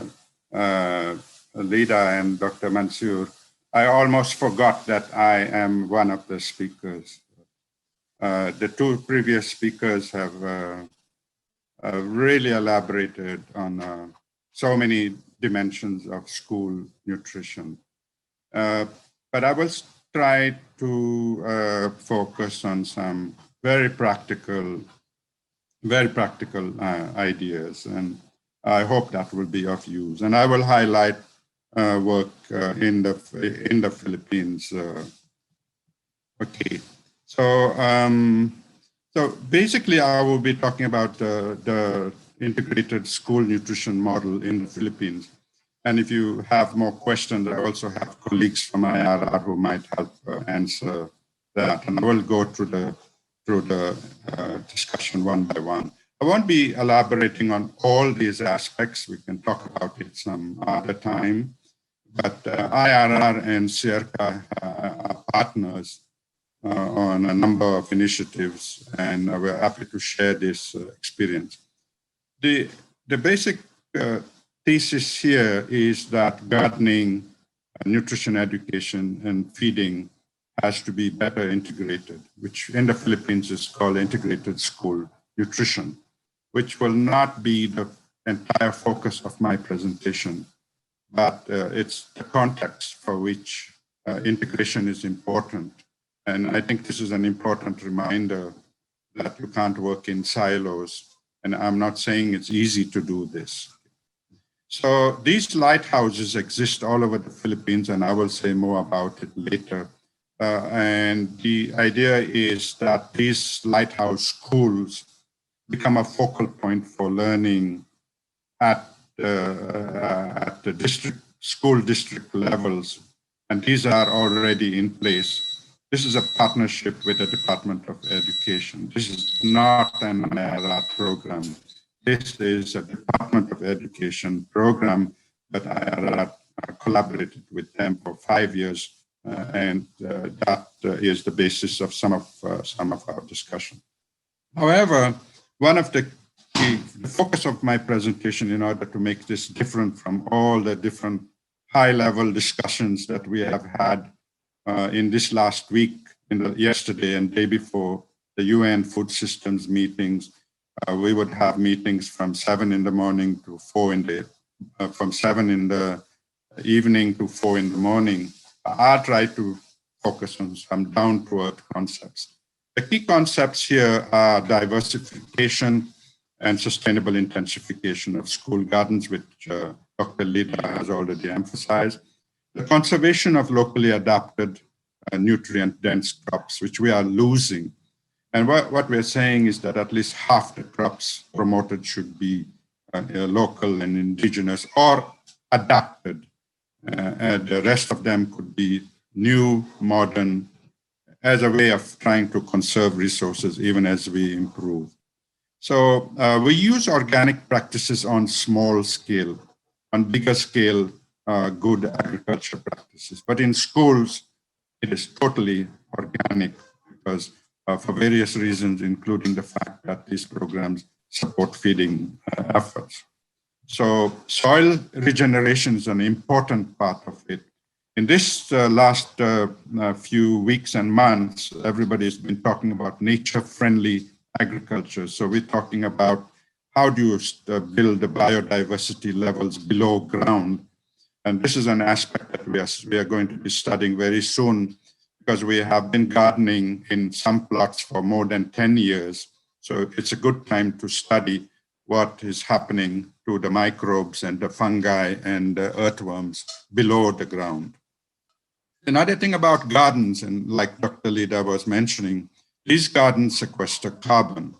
Lyda and Dr. Mansyur, I almost forgot that I am one of the speakers. The two previous speakers have really elaborated on so many dimensions of school nutrition. But I will try to focus on some very practical ideas, and I hope that will be of use. And I will highlight work in the Philippines. Okay, so so basically, I will be talking about the integrated school nutrition model in the Philippines. And if you have more questions, I also have colleagues from IIRR who might help answer that. And I will go through the discussion one by one. I won't be elaborating on all these aspects. We can talk about it some other time. But IIRR and SEARCA are partners on a number of initiatives, and we're happy to share this experience. The basic thesis here is that gardening, nutrition education, and feeding has to be better integrated, which in the Philippines is called integrated school nutrition, which will not be the entire focus of my presentation, but it's the context for which integration is important. And I think this is an important reminder that you can't work in silos. And I'm not saying it's easy to do this. So these lighthouses exist all over the Philippines, and I will say more about it later. And the idea is that these lighthouse schools become a focal point for learning at the school district levels. And these are already in place. This is a partnership with the Department of Education. This is not an IIRR program. This is a Department of Education program that IIRR collaborated with them for 5 years, and that is the basis of some of our discussion. However, one of the focus of my presentation, in order to make this different from all the different high-level discussions that we have had in this last week, yesterday and day before, the UN food systems meetings, we would have meetings from 7 in the morning to 4 in the, from 7 in the evening to 4 in the morning. I try to focus on some down-to-earth concepts. The key concepts here are diversification and sustainable intensification of school gardens, which Dr. Lyda has already emphasized. The conservation of locally adapted nutrient-dense crops, which we are losing. And what we're saying is that at least half the crops promoted should be local and indigenous or adapted. And the rest of them could be new, modern, as a way of trying to conserve resources even as we improve. So we use organic practices on small scale, on bigger scale, good agriculture practices. But in schools, it is totally organic because for various reasons, including the fact that these programs support feeding efforts. So soil regeneration is an important part of it. In this last few weeks and months, everybody's been talking about nature-friendly agriculture. So we're talking about how do you build the biodiversity levels below ground. And this is an aspect that we are going to be studying very soon, because we have been gardening in some plots for more than 10 years. So it's a good time to study what is happening to the microbes and the fungi and the earthworms below the ground. Another thing about gardens, and like Dr. Lyda was mentioning, these gardens sequester carbon.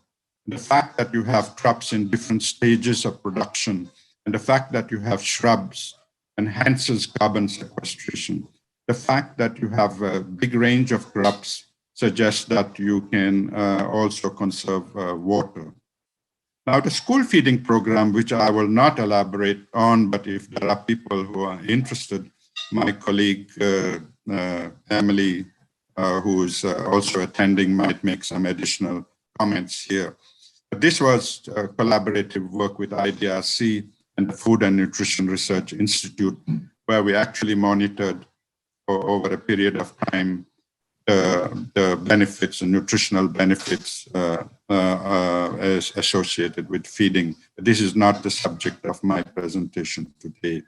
The fact that you have crops in different stages of production and the fact that you have shrubs enhances carbon sequestration. The fact that you have a big range of crops suggests that you can also conserve water. Now, the school feeding program, which I will not elaborate on, but if there are people who are interested, my colleague Emily, who is also attending, might make some additional comments here. But this was collaborative work with IDRC and the Food and Nutrition Research Institute, where we actually monitored for over a period of time the benefits and nutritional benefits as associated with feeding. This is not the subject of my presentation today.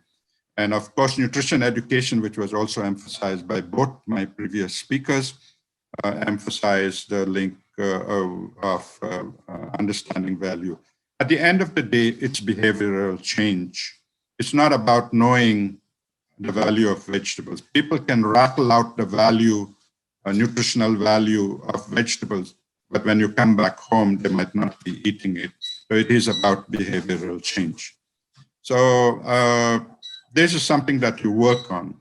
And of course, nutrition education, which was also emphasized by both my previous speakers, emphasized the link of understanding value. At the end of the day, it's behavioral change. It's not about knowing the value of vegetables. People can rattle out the value, nutritional value of vegetables, but when you come back home, they might not be eating it. So it is about behavioral change. So this is something that you work on.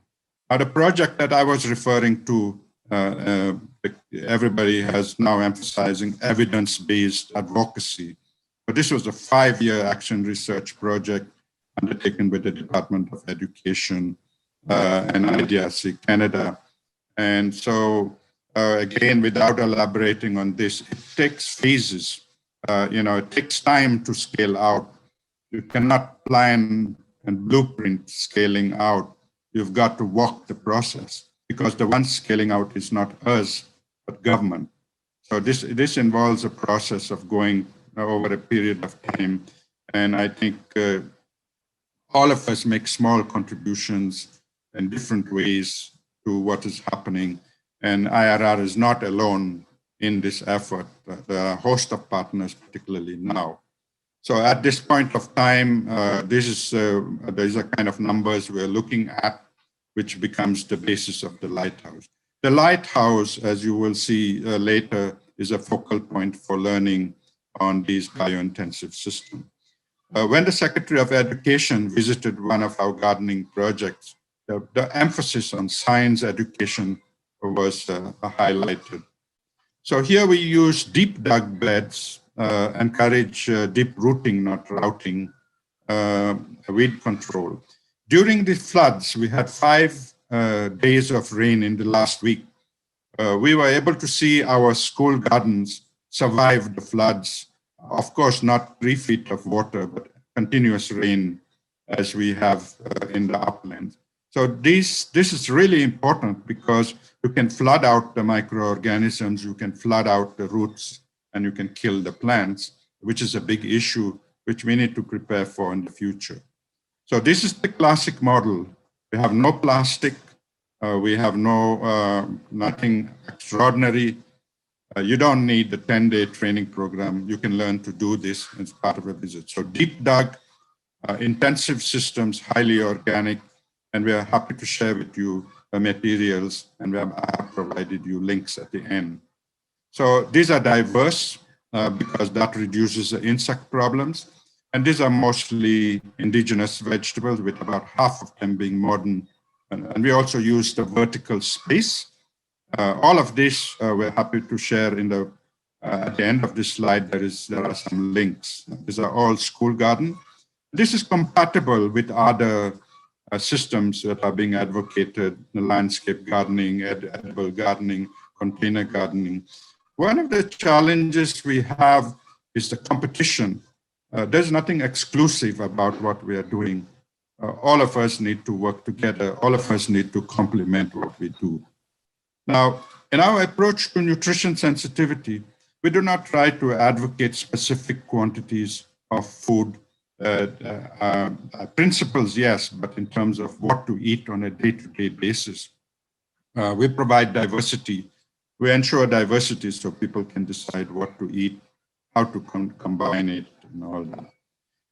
Now, the project that I was referring to, everybody has now emphasizing evidence-based advocacy. But this was a 5-year action research project undertaken with the Department of Education and IDRC Canada. And so, again, without elaborating on this, it takes phases. It takes time to scale out. You cannot plan and blueprint scaling out. You've got to walk the process, because the one scaling out is not us, but government. So this involves a process of going over a period of time. And I think all of us make small contributions in different ways to what is happening. And IIRR is not alone in this effort. There are a host of partners, particularly now. So at this point of time, these are kind of numbers we're looking at, which becomes the basis of the lighthouse. The lighthouse, as you will see later, is a focal point for learning on these biointensive systems. When the Secretary of Education visited one of our gardening projects, the emphasis on science education was highlighted. So here we use deep dug beds, encourage deep rooting, not routing, weed control. During the floods, we had 5 days of rain in the last week. We were able to see our school gardens survive the floods. Of course, not 3 feet of water, but continuous rain as we have in the uplands. So this is really important, because you can flood out the microorganisms, you can flood out the roots, and you can kill the plants, which is a big issue which we need to prepare for in the future. So this is the classic model. We have no plastic, we have nothing extraordinary. You don't need the 10-day training program. You can learn to do this as part of a visit. So deep dug, intensive systems, highly organic, and we are happy to share with you the materials, and I have provided you links at the end. So these are diverse because that reduces the insect problems. And these are mostly indigenous vegetables, with about half of them being modern. And we also use the vertical space. All of this we're happy to share in the at the end of this slide. There are some links. These are all school garden. This is compatible with other systems that are being advocated: the landscape gardening, edible gardening, container gardening. One of the challenges we have is the competition. There's nothing exclusive about what we are doing. All of us need to work together. All of us need to complement what we do. Now, in our approach to nutrition sensitivity, we do not try to advocate specific quantities of food. Principles, yes, but in terms of what to eat on a day-to-day basis. We provide diversity. We ensure diversity so people can decide what to eat, how to combine it, and all that.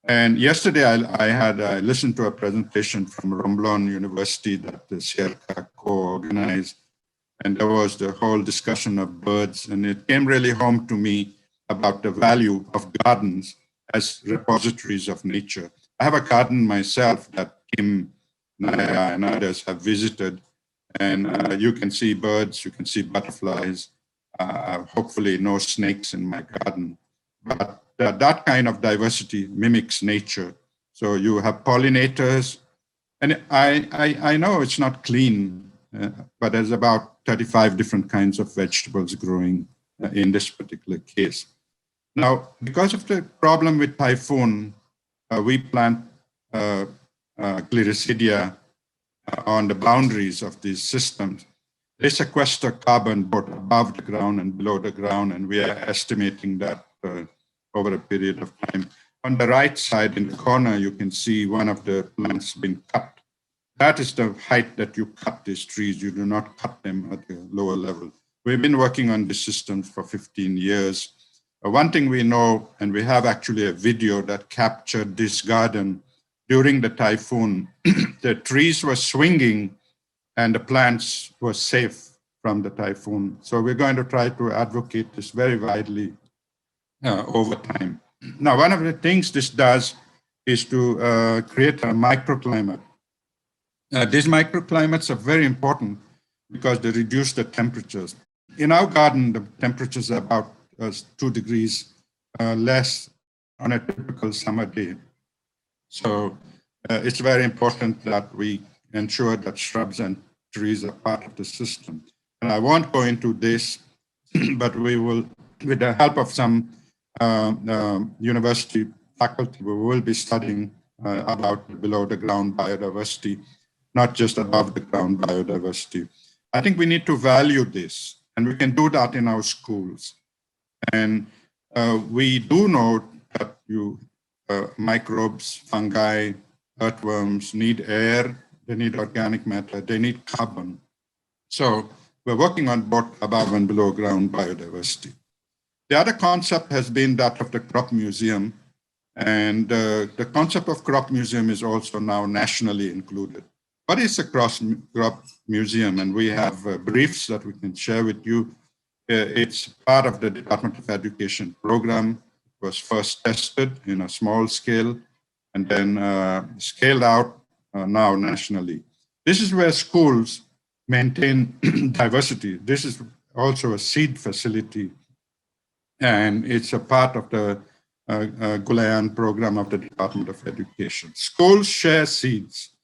And yesterday, I listened to a presentation from Romblon University that the SEARCA co-organized, and there was the whole discussion of birds, and it came really home to me about the value of gardens as repositories of nature. I have a garden myself that Kim, Naya, and others have visited, and you can see birds, you can see butterflies, hopefully no snakes in my garden. But that kind of diversity mimics nature. So you have pollinators, and I know it's not clean, but there's about 35 different kinds of vegetables growing in this particular case. Now, because of the problem with typhoon, we plant Gliricidia on the boundaries of these systems. They sequester carbon both above the ground and below the ground, and we are estimating that over a period of time. On the right side in the corner, you can see one of the plants being cut. That is the height that you cut these trees. You do not cut them at the lower level. We've been working on these systems for 15 years. One thing we know, and we have actually a video that captured this garden during the typhoon, the trees were swinging and the plants were safe from the typhoon. So we're going to try to advocate this very widely over time. Now, one of the things this does is to create a microclimate. These microclimates are very important because they reduce the temperatures. In our garden, the temperatures are about 2 degrees less on a typical summer day. So it's very important that we ensure that shrubs and trees are part of the system. And I won't go into this, but we will, with the help of some university faculty, we will be studying about below the ground biodiversity, not just above the ground biodiversity. I think we need to value this, and we can do that in our schools. And we do know that microbes, fungi, earthworms need air, they need organic matter, they need carbon. So we're working on both above and below ground biodiversity. The other concept has been that of the crop museum, and the concept of crop museum is also now nationally included. What is a crop museum? And we have briefs that we can share with you. It's part of the Department of Education program. It was first tested in a small scale and then scaled out now nationally. This is where schools maintain diversity. This is also a seed facility, and it's a part of the Gulayan program of the Department of Education. Schools share seeds,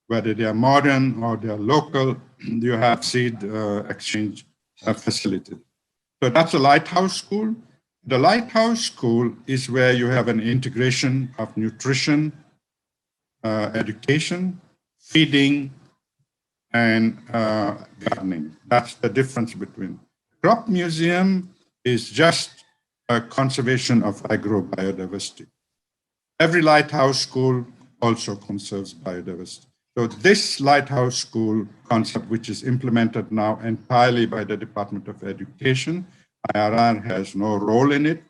whether they are modern or they are local. You have seed exchange facility. So that's a lighthouse school. The lighthouse school is where you have an integration of nutrition, education, feeding, and gardening. That's the difference between. Crop museum is just a conservation of agrobiodiversity. Every lighthouse school also conserves biodiversity. So this lighthouse school concept, which is implemented now entirely by the Department of Education, IIRR has no role in it,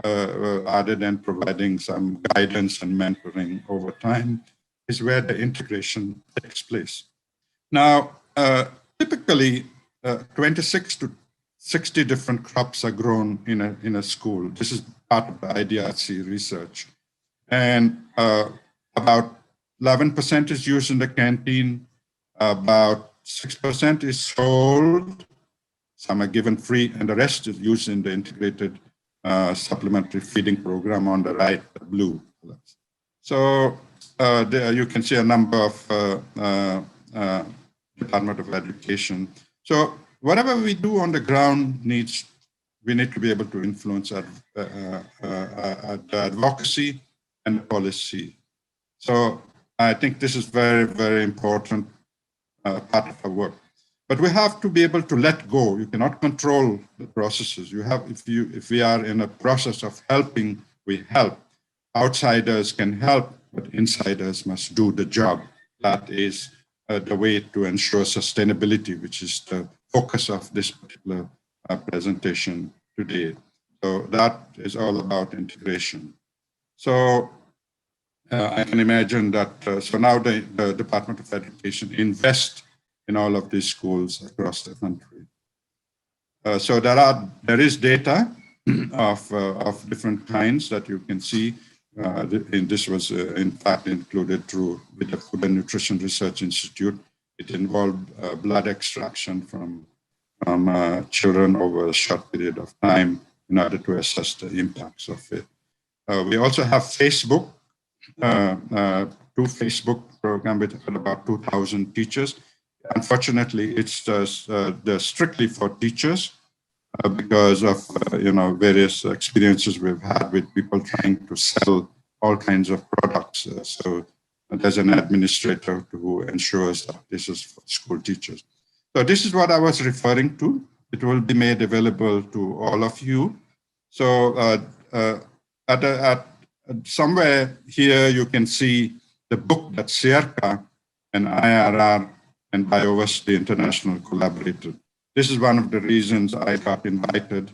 other than providing some guidance and mentoring over time, is where the integration takes place. Now, typically, 26 to 60 different crops are grown in a school. This is part of the IDRC research. And about 11% is used in the canteen, about 6% is sold, some are given free, and the rest is used in the integrated supplementary feeding program on the right, the blue. So there you can see a number of Department of Education. So whatever we do on the ground we need to be able to influence the advocacy and the policy. So I think this is very, very important part of our work. But we have to be able to let go. You cannot control the processes. You have, if we are in a process of helping, we help. Outsiders can help, but insiders must do the job. That is the way to ensure sustainability, which is the focus of this particular presentation today. So that is all about integration. So I can imagine that, so now the Department of Education invests in all of these schools across the country. So there is data of different kinds that you can see. And this was in fact included with the Food and Nutrition Research Institute. It involved blood extraction from children over a short period of time in order to assess the impacts of it. We also have Facebook, two Facebook programs with about 2,000 teachers. Unfortunately, it's they're strictly for teachers because of various experiences we've had with people trying to sell all kinds of products. So there's an administrator who ensures that this is for school teachers. So this is what I was referring to. It will be made available to all of you. So somewhere here you can see the book that SEARCA and IIRR and Biodiversity International collaborated. This is one of the reasons I got invited,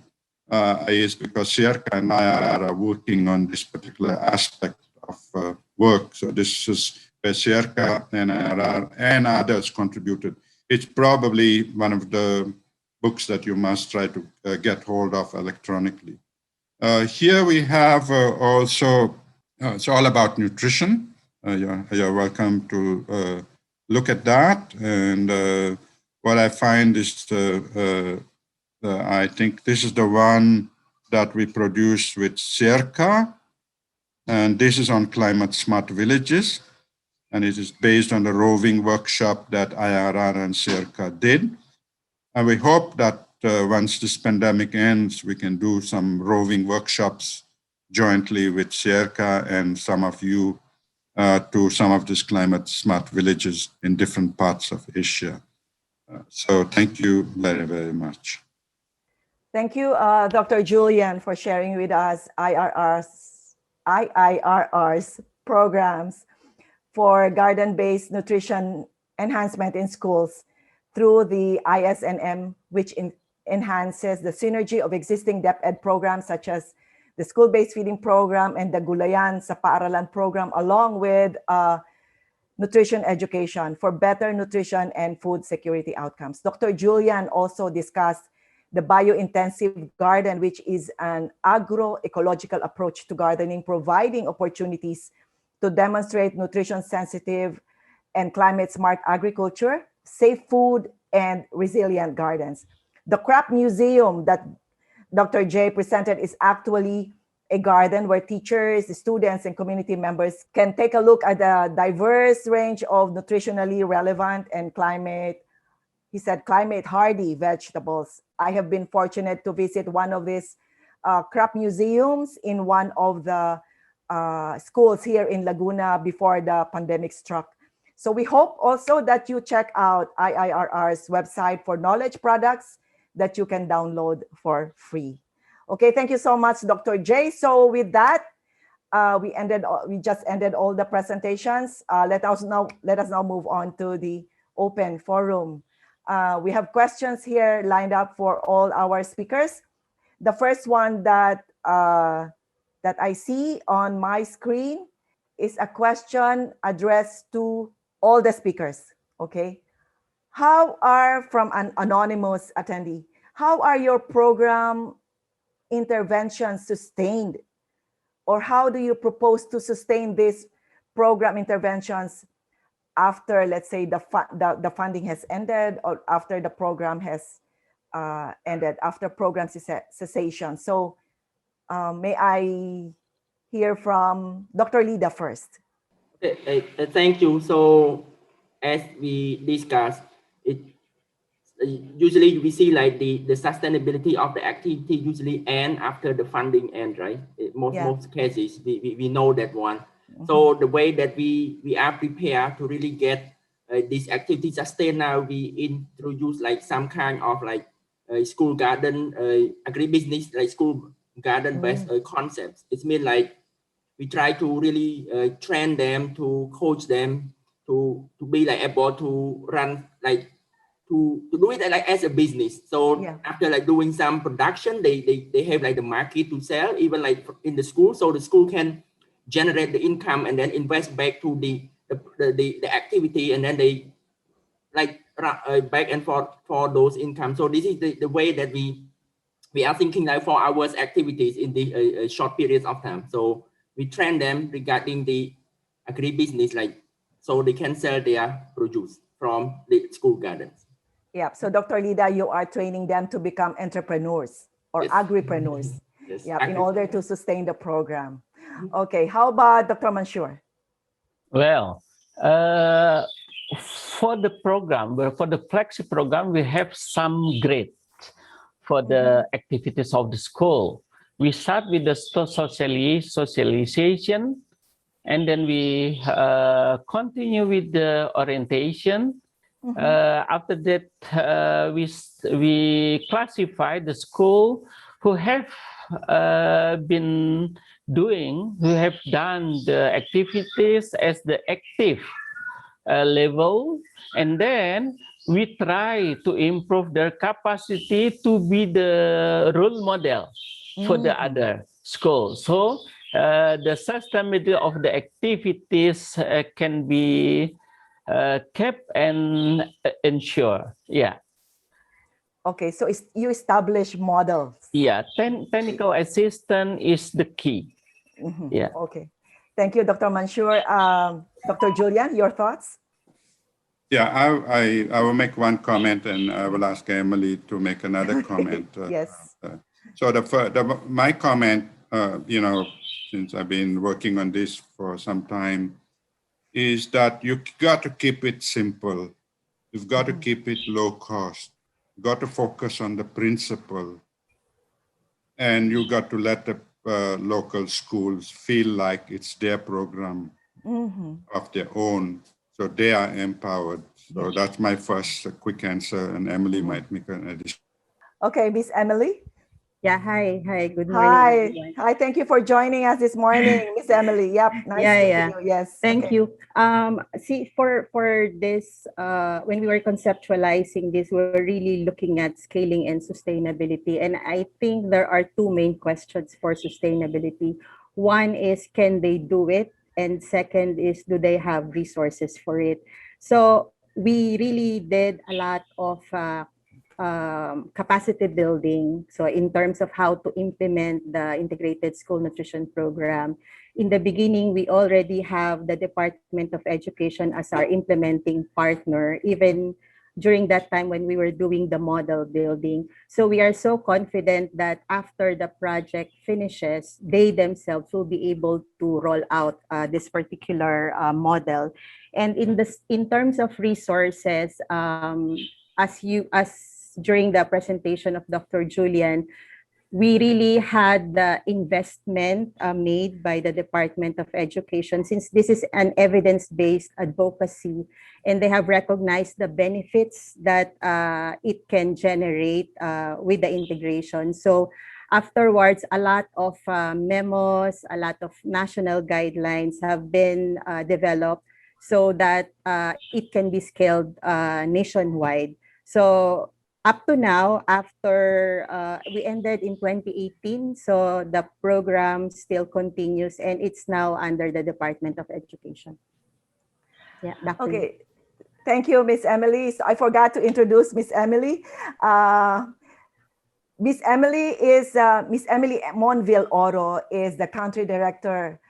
is because SEARCA and IIRR are working on this particular aspect of work. So this is where SEARCA and IIRR and others contributed. It's probably one of the books that you must try to get hold of electronically. Here we have also, it's all about nutrition. You're welcome to look at that. And what I find is, I think this is the one that we produced with SEARCA. And this is on climate smart villages. And it is based on the roving workshop that IIRR and SEARCA did. And we hope that once this pandemic ends, we can do some roving workshops jointly with SEARCA and some of you to some of these climate smart villages in different parts of Asia. So thank you very, very much. Thank you, Dr. Julian, for sharing with us IIRR's programs for garden-based nutrition enhancement in schools through the ISNM, which enhances the synergy of existing DepEd programs such as the school-based feeding program and the Gulayan sa Paaralan program, along with nutrition education for better nutrition and food security outcomes. Dr. Julian also discussed the bio-intensive garden, which is an agroecological approach to gardening, providing opportunities to demonstrate nutrition-sensitive and climate-smart agriculture, safe food, and resilient gardens. The Crop Museum that Dr. J presented is actually a garden where teachers, students, and community members can take a look at the diverse range of nutritionally relevant and climate hardy vegetables. I have been fortunate to visit one of these crop museums in one of the schools here in Laguna before the pandemic struck. So we hope also that you check out IIRR's website for knowledge products that you can download for free. Okay, thank you so much, Dr. J. So with that, we just ended all the presentations. Let us now move on to the open forum. We have questions here lined up for all our speakers. The first one that I see on my screen is a question addressed to all the speakers, okay? From an anonymous attendee, how are your program interventions sustained? Or how do you propose to sustain these program interventions after, let's say, the funding has ended, or after the program has ended, after program cessation? So may I hear from Dr. Lyda first? Okay, thank you. So as we discussed, usually we see like the sustainability of the activity usually end after the funding end, right? Most cases, we know that one. Mm-hmm. So the way that we are prepared to really get this activity sustained now, we introduce like some kind of like school garden, agribusiness, like school garden based concepts. It means like we try to really train them, to coach them, to be like able to run like to do it like as a business. So after like doing some production, they have like the market to sell, even like in the school, so the school can generate the income and then invest back to the activity, and then they like back and forth for those income. So this is the way that we are thinking like for our activities in the short periods of time. So we train them regarding the agribusiness, like so they can sell their produce from the school gardens. Yeah, so Dr. Lyda, you are training them to become entrepreneurs or agripreneurs. Yes, yeah, in order to sustain the program. Okay, how about Dr. Mansyur? Well, for the program, for the Flagship program, we have some grades for the activities of the school. We start with the socialization, and then we continue with the orientation. After that, we classify the school who have done the activities as the active level, and then we try to improve their capacity to be the role model for the other schools. So the sustainability of the activities can be kept and ensured. Yeah. Okay, so you establish models. Yeah, technical assistance is the key. Yeah. Okay. Thank you, Dr. Mansyur. Dr. Julian, your thoughts? Yeah, I will make one comment and I will ask Emily to make another comment. Yes. So my comment, since I've been working on this for some time, is that you got to keep it simple. You've got to keep it low cost. You've got to focus on the principle. And you got to let the local schools feel like it's their program of their own. So they are empowered. So that's my first quick answer, and Emily might make an addition. Okay, Miss Emily. Yeah, hi, good morning. Hi, thank you for joining us this morning, Miss Emily. Yep, nice to meet you. Yes. Thank you. See, for this, when we were conceptualizing this, we're really looking at scaling and sustainability. And I think there are two main questions for sustainability. One is, can they do it? And second is, do they have resources for it? So we really did a lot of capacity building. So in terms of how to implement the integrated school nutrition program, in the beginning, we already have the Department of Education as our implementing partner, even during that time when we were doing the model building. So we are so confident that after the project finishes, they themselves will be able to roll out this particular model. And in terms of resources, as during the presentation of Dr. Julian, we really had the investment made by the Department of Education, since this is an evidence-based advocacy, and they have recognized the benefits that it can generate with the integration. So afterwards, a lot of memos, a lot of national guidelines have been developed so that it can be scaled nationwide. So up to now, after we ended in 2018, so the program still continues and it's now under the Department of Education. Yeah. Okay. Thank you, Miss Emily. So I forgot to introduce Miss Emily. Miss Emily is Miss Emily Monville Oro is the country director,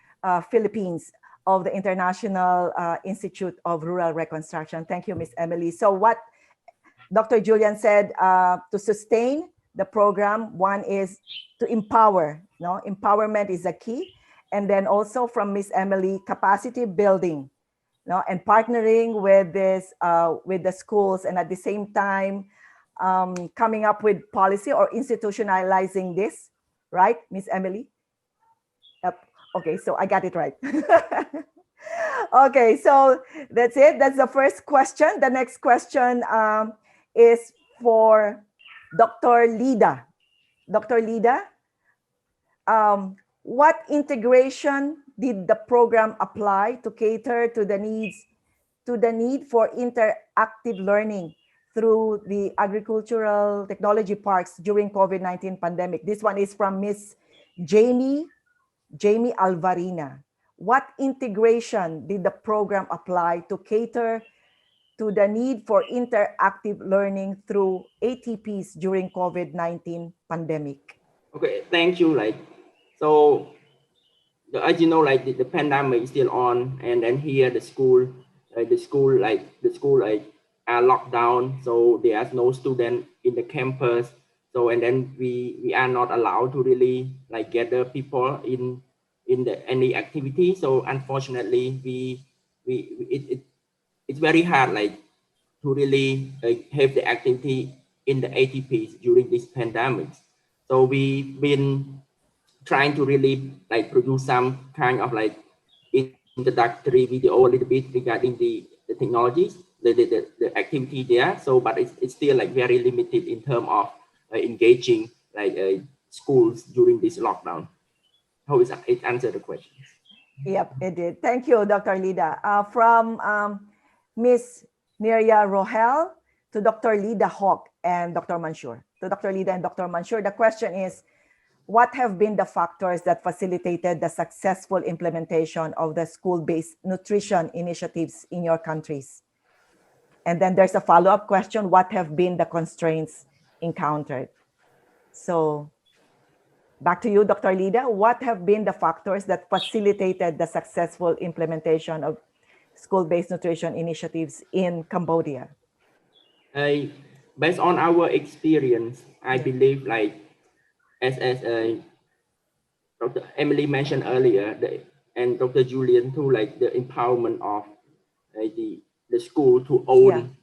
Philippines, of the International Institute of Rural Reconstruction. Thank you, Miss Emily. So what Dr. Julian said, to sustain the program, one is to empower. Empowerment is the key. And then also from Miss Emily, capacity building, and partnering with this, with the schools, and at the same time, coming up with policy or institutionalizing this, right, Miss Emily? Yep. Okay, so I got it right. Okay, so that's it. That's the first question. The next question is for Dr. Lyda. Dr. Lyda, what integration did the program apply to cater to the need for interactive learning through the agricultural technology parks during COVID-19 pandemic? This one is from Miss Jamie Alvarina. What integration did the program apply to cater to the need for interactive learning through ATPs during COVID-19 pandemic? Okay, thank you. So, as you know, the pandemic is still on, and then here the school are locked down, so there's no student in the campus. So, and then we are not allowed to really gather people in any activity. So unfortunately, it's very hard to really have the activity in the ATPs during this pandemic. So we've been trying to really produce some kind of introductory video a little bit regarding the technologies, the activity there. So, but it's still very limited in terms of engaging schools during this lockdown. How is it answer the question? Yep, it did. Thank you, Dr. Lyda. From Miss Neria Rohel to Dr. Lyda Hok and Dr. Mansyur. To Dr. Lyda and Dr. Mansyur, the question is, what have been the factors that facilitated the successful implementation of the school-based nutrition initiatives in your countries? And then there's a follow-up question, what have been the constraints encountered? So back to you, Dr. Lyda, what have been the factors that facilitated the successful implementation of school-based nutrition initiatives in Cambodia? Based on our experience, I believe like as Dr. Emily mentioned earlier, and Dr. Julian too, like the empowerment of the school to own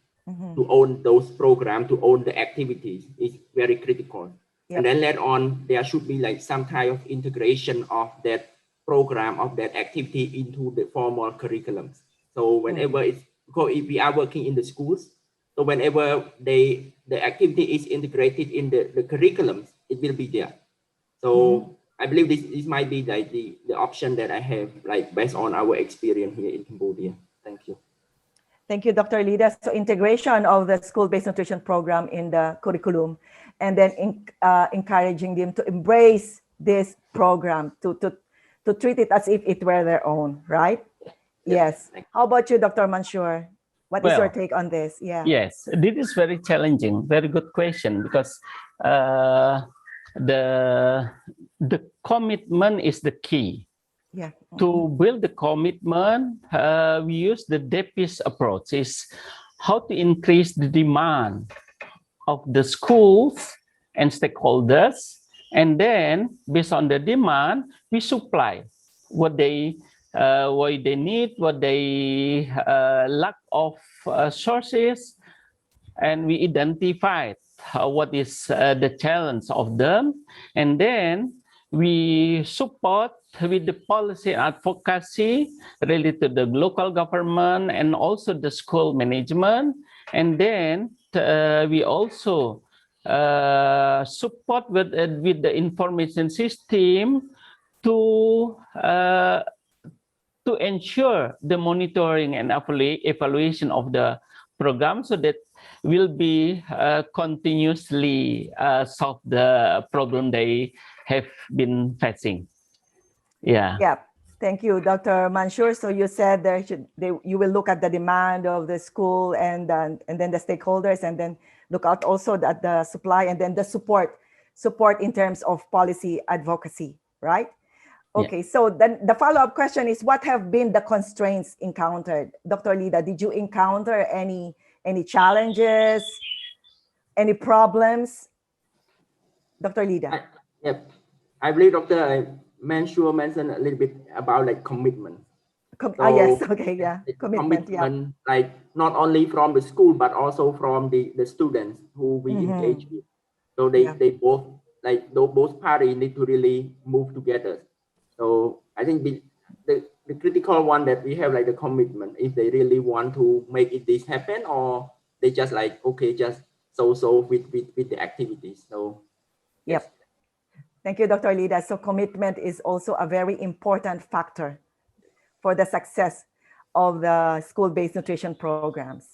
to own those programs, to own the activities is very critical. And then later on, there should be like some kind of integration of that program, of that activity into the formal curriculums. So whenever it's, because if we are working in the schools, so whenever the activity is integrated in the curriculums, it will be there. So I believe this might be like the option that I have, like based on our experience here in Cambodia. Thank you. Thank you, Dr. Lyda. So integration of the school-based nutrition program in the curriculum, and then encouraging them to embrace this program, to treat it as if it were their own, right? Yes. How about you, Dr. Mansyur? What is your take on this? Yeah. Yes, this is very challenging. Very good question, because the commitment is the key. Yeah. To build the commitment, we use the DEPIS approach, is how to increase the demand of the schools and stakeholders, and then based on the demand, we supply what they need, what they lack of sources, and we identify what is the challenge of them, and then we support with the policy advocacy related to the local government and also the school management. And then we also support with the information system to ensure the monitoring and evaluation of the program, so that will be continuously solve the problem they have been facing. Yeah. Yeah. Thank you, Dr. Mansyur. So you said you will look at the demand of the school and then the stakeholders, and then look out also at the supply, and then the support in terms of policy advocacy, right? Okay. Yeah. So then the follow-up question is, what have been the constraints encountered? Dr. Lyda, did you encounter any challenges, any problems? Dr. Lyda. I believe Dr. Mansyur mentioned a little bit about like commitment. Yes, okay, yeah. Commitment, yeah. Like not only from the school, but also from the students who we engage with. So they both, like both parties need to really move together. So I think the critical one that we have, like the commitment, if they really want to make this happen, or they just like, okay, just so with the activities. So yes. Yep. Thank you, Dr. Lyda. So commitment is also a very important factor for the success of the school-based nutrition programs.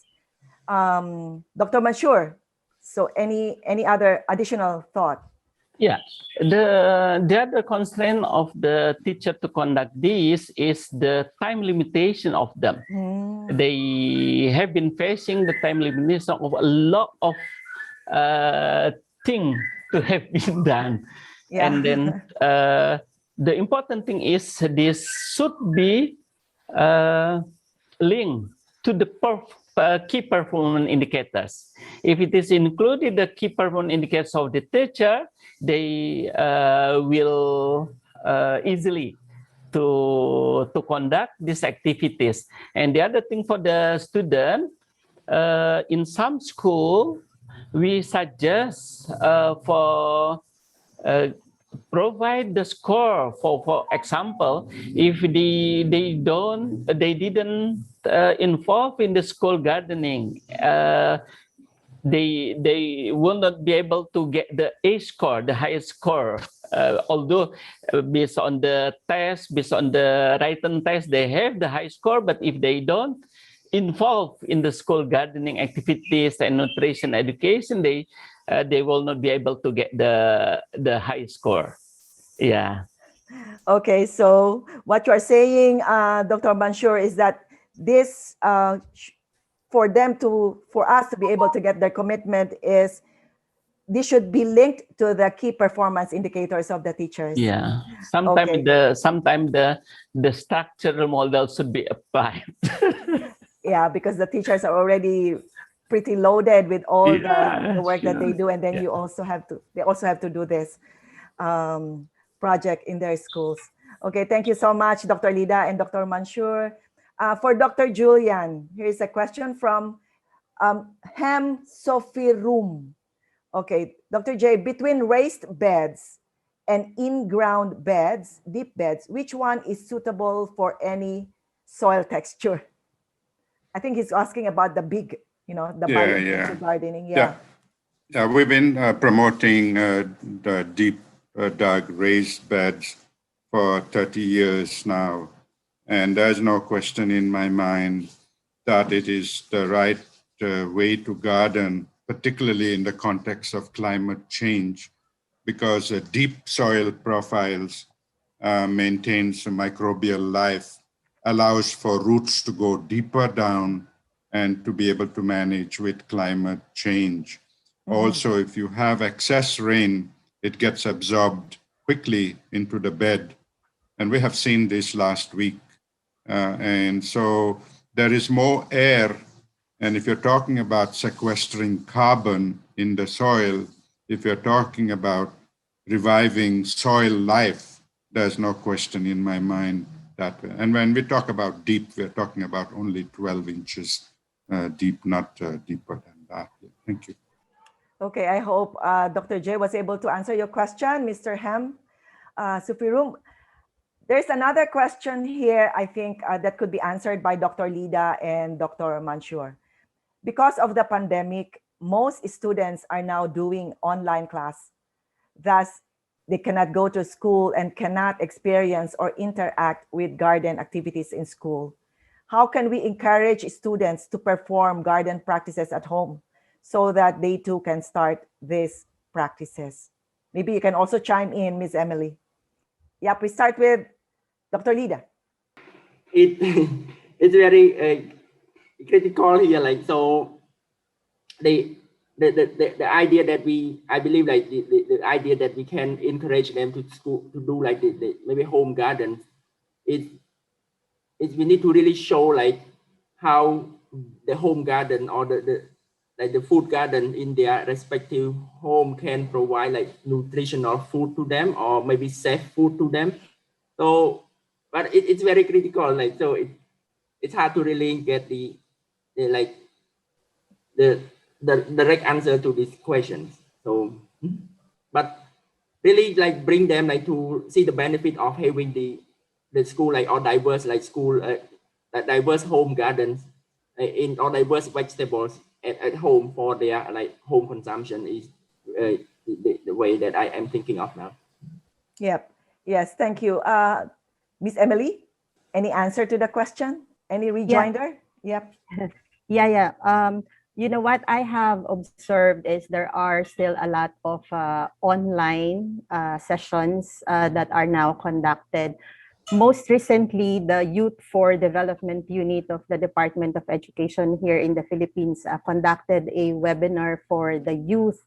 Dr. Mansyur, so any other additional thought? Yeah, the other constraint of the teacher to conduct this is the time limitation of them. They have been facing the time limitation of a lot of things to have been done. Yeah. And then the important thing is this should be linked to the key performance indicators. If it is included the key performance indicators of the teacher, they will easily to conduct these activities. And the other thing for the student, in some school, we suggest for provide the score. For example, if they didn't involve in the school gardening, they will not be able to get the A score, the highest score. Although based on the test, based on the written test, they have the high score, but if they don't involve in the school gardening activities and nutrition education, they will not be able to get the high score. Yeah. Okay, so what you are saying, Dr. Mansyur, is that this, for us to be able to get their commitment, is this should be linked to the key performance indicators of the teachers. Yeah. Okay. Sometimes the structural model should be applied. Yeah, because the teachers are already pretty loaded with all the work that they do, and then they also have to do this project in their schools. Okay, thank you so much, Dr. Lyda and Dr. Mansyur. For Dr. Julian, here is a question from Hem Sophie Room. Okay, Dr. J, between raised beds and in-ground beds, deep beds, which one is suitable for any soil texture? I think he's asking about the big, the biointensive gardening. Yeah. We've been promoting the deep dug raised beds for 30 years now. And there's no question in my mind that it is the right way to garden, particularly in the context of climate change, because deep soil profiles maintains a microbial life, allows for roots to go deeper down and to be able to manage with climate change. Also, if you have excess rain, it gets absorbed quickly into the bed. And we have seen this last week. And so there is more air. And if you're talking about sequestering carbon in the soil, if you're talking about reviving soil life, there's no question in my mind that. And when we talk about deep, we're talking about only 12 inches deep, not deeper than that. Thank you. Okay, I hope Dr. J was able to answer your question, Mr. Hem Sufirum. There's another question here, I think, that could be answered by Dr. Lyda and Dr. Mansyur. Because of the pandemic, most students are now doing online class. Thus, they cannot go to school and cannot experience or interact with garden activities in school. How can we encourage students to perform garden practices at home so that they too can start these practices? Maybe you can also chime in, Ms. Emily. Yep, we start with Dr. Lyda. It's very critical here. Like, so the idea that I believe like the idea that we can encourage them to do like maybe home gardens is we need to really show like how the home garden or the food garden in their respective home can provide like nutritional food to them or maybe safe food to them. So, but it's very critical. Like, so it's hard to really get the direct answer to these questions. So, but really like bring them like to see the benefit of having the school like or diverse like school diverse home gardens in or diverse vegetables at home for their like home consumption is the way that I am thinking of now. Yep. Yes. Thank you. Miss Emily, any answer to the question? Any rejoinder? Yep. Yeah. You know what I have observed is there are still a lot of online sessions that are now conducted. Most recently, the Youth for Development Unit of the Department of Education here in the Philippines conducted a webinar for the youth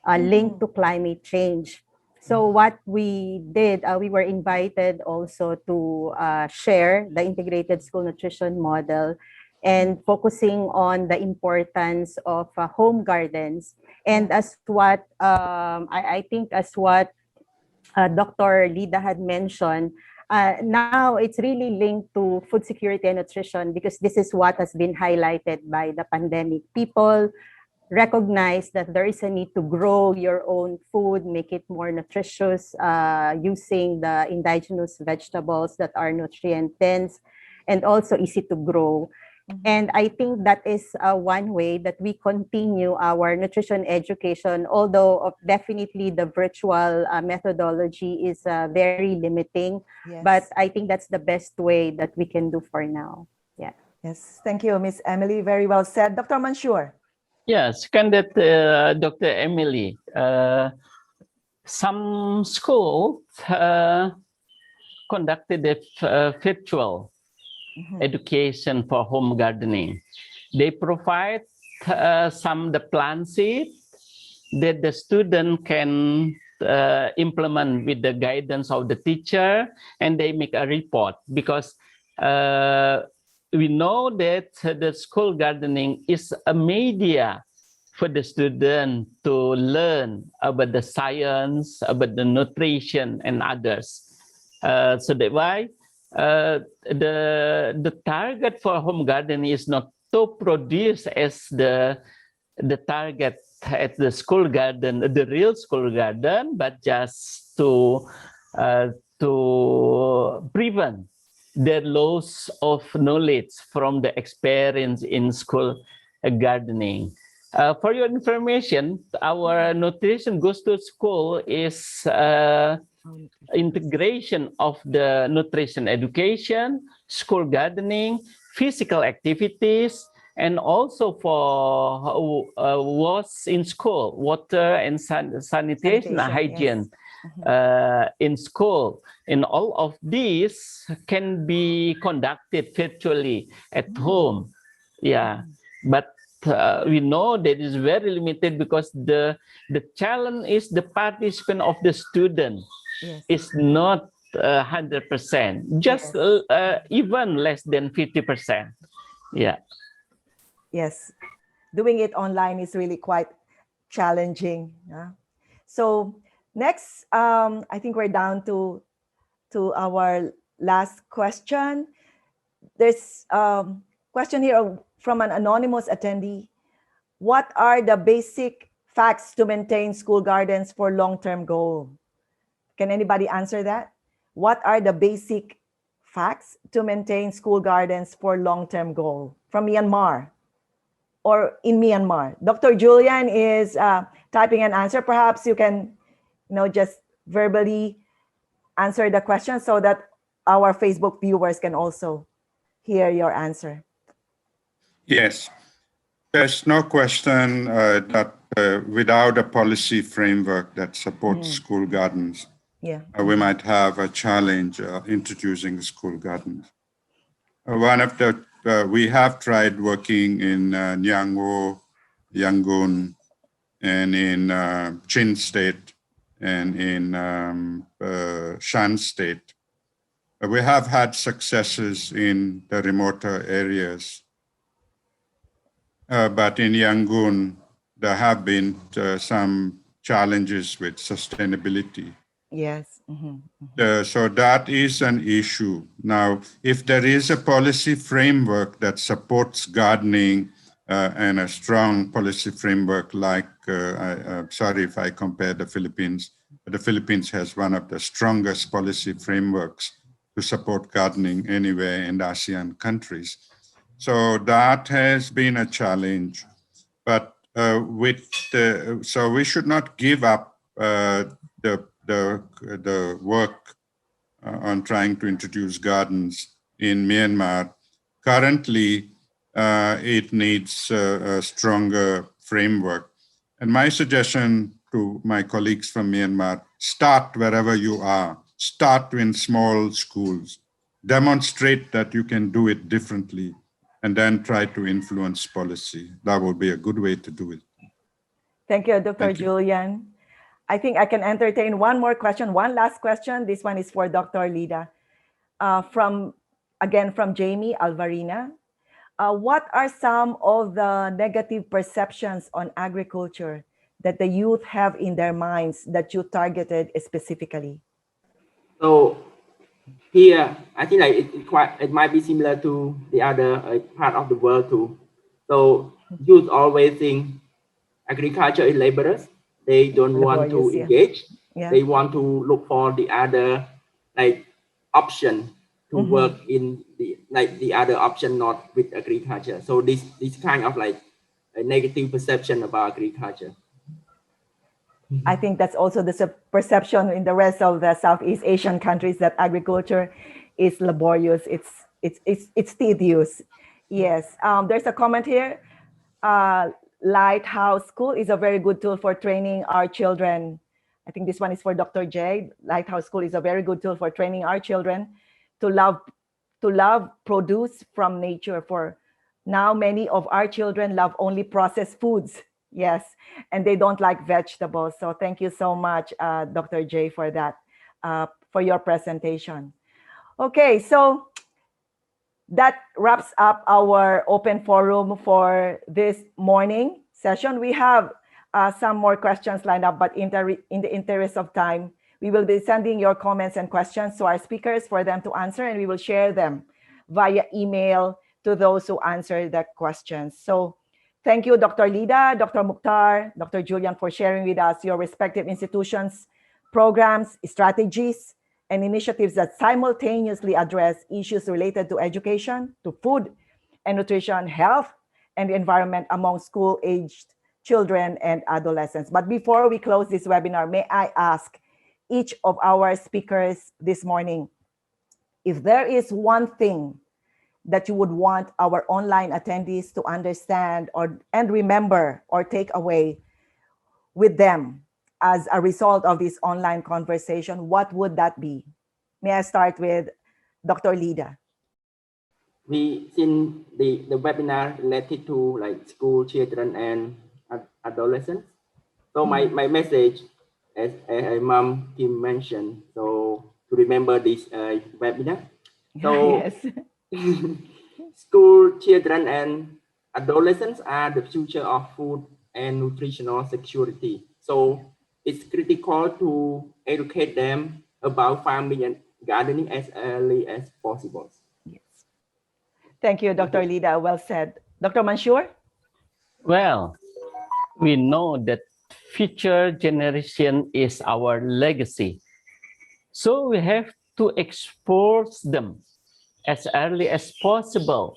linked to climate change. So what we did, we were invited also to share the integrated school nutrition model and focusing on the importance of home gardens. And as what I think as what Dr. Lyda had mentioned, now it's really linked to food security and nutrition because this is what has been highlighted by the pandemic. People recognize that there is a need to grow your own food, make it more nutritious, using the indigenous vegetables that are nutrient dense and also easy to grow. And I think that is one way that we continue our nutrition education, although definitely the virtual methodology is very limiting. Yes. But I think that's the best way that we can do for now. Yeah. Yes. Thank you, Miss Emily. Very well said. Dr. Mansyur. Yes, Dr. Emily. some schools conducted a virtual education for home gardening. They provide the plant seed that the student can implement with the guidance of the teacher, and they make a report, because we know that the school gardening is a media for the student to learn about the science, about the nutrition and others. So that's why the target for home gardening is not to produce as the target at the school garden, the real school garden, but just to prevent the loss of knowledge from the experience in school gardening. For your information, our nutrition goes to school is integration of the nutrition education, school gardening, physical activities, and also for what's in school, water and sanitation and hygiene in school. And all of these can be conducted virtually at home. Yeah, but we know that is very limited, because the challenge is the participant of the student is not 100%, just even less than 50%. Yeah. Yes, doing it online is really quite challenging. So next, I think we're down to our last question. There's a question here from an anonymous attendee. What are the basic facts to maintain school gardens for long-term goal? Can anybody answer that? What are the basic facts to maintain school gardens for long-term goal from Myanmar or in Myanmar? Dr. Julian is typing an answer. Perhaps you can, just verbally answer the question so that our Facebook viewers can also hear your answer. Yes, there's no question that without a policy framework that supports school gardens, we might have a challenge introducing school gardens. One of the, we have tried working in Nyangwo, Yangon, and in Chin State, and in Shan State. We have had successes in the remoter areas. But in Yangon, there have been some challenges with sustainability. Yes. So that is an issue. Now, if there is a policy framework that supports gardening and a strong policy framework like, sorry if I compare the Philippines, but the Philippines has one of the strongest policy frameworks to support gardening anywhere in the ASEAN countries. So that has been a challenge, but so we should not give up the work on trying to introduce gardens in Myanmar. Currently, it needs a stronger framework. And my suggestion to my colleagues from Myanmar, start wherever you are. Start in small schools. Demonstrate that you can do it differently, and then try to influence policy. That would be a good way to do it. Thank you, Dr. Julian. I think I can entertain one more question, one last question. This one is for Dr. Lyda. From Jamie Alvarina. What are some of the negative perceptions on agriculture that the youth have in their minds that you targeted specifically? So here, I think like it might be similar to the other part of the world too. So youth always think agriculture is laborious. They don't want to engage. They want to look for the other option to work in the other option, not with agriculture. So this kind of a negative perception about agriculture. I think that's also the perception in the rest of the Southeast Asian countries that agriculture is laborious. It's tedious. Yes. There's a comment here. Lighthouse School is a very good tool for training our children I think this one is for Dr. J. Lighthouse School is a very good tool for training our children to love produce from nature. For now, many of our children love only processed foods. Yes, and they don't like vegetables. So thank you so much, Dr. J, for that, for your presentation. Okay, so that wraps up our open forum for this morning session. We have some more questions lined up, but in the interest of time, we will be sending your comments and questions to our speakers for them to answer, and we will share them via email to those who answer the questions. So thank you, Dr. Lyda, Dr. Mukhtar, Dr. Julian, for sharing with us your respective institutions, programs, strategies, and initiatives that simultaneously address issues related to education, to food and nutrition, health, and the environment among school-aged children and adolescents. But before we close this webinar, may I ask each of our speakers this morning, if there is one thing that you would want our online attendees to understand and remember or take away with them as a result of this online conversation, what would that be? May I start with Dr. Lyda? We in the webinar related to like school children and adolescents. So my message, as Mom Kim mentioned, so to remember this webinar. So Yes. school children and adolescents are the future of food and nutritional security. So it's critical to educate them about farming and gardening as early as possible. Yes. Thank you, Dr. Lyda. Well said. Dr. Mansyur? Well, we know that future generation is our legacy. So we have to expose them as early as possible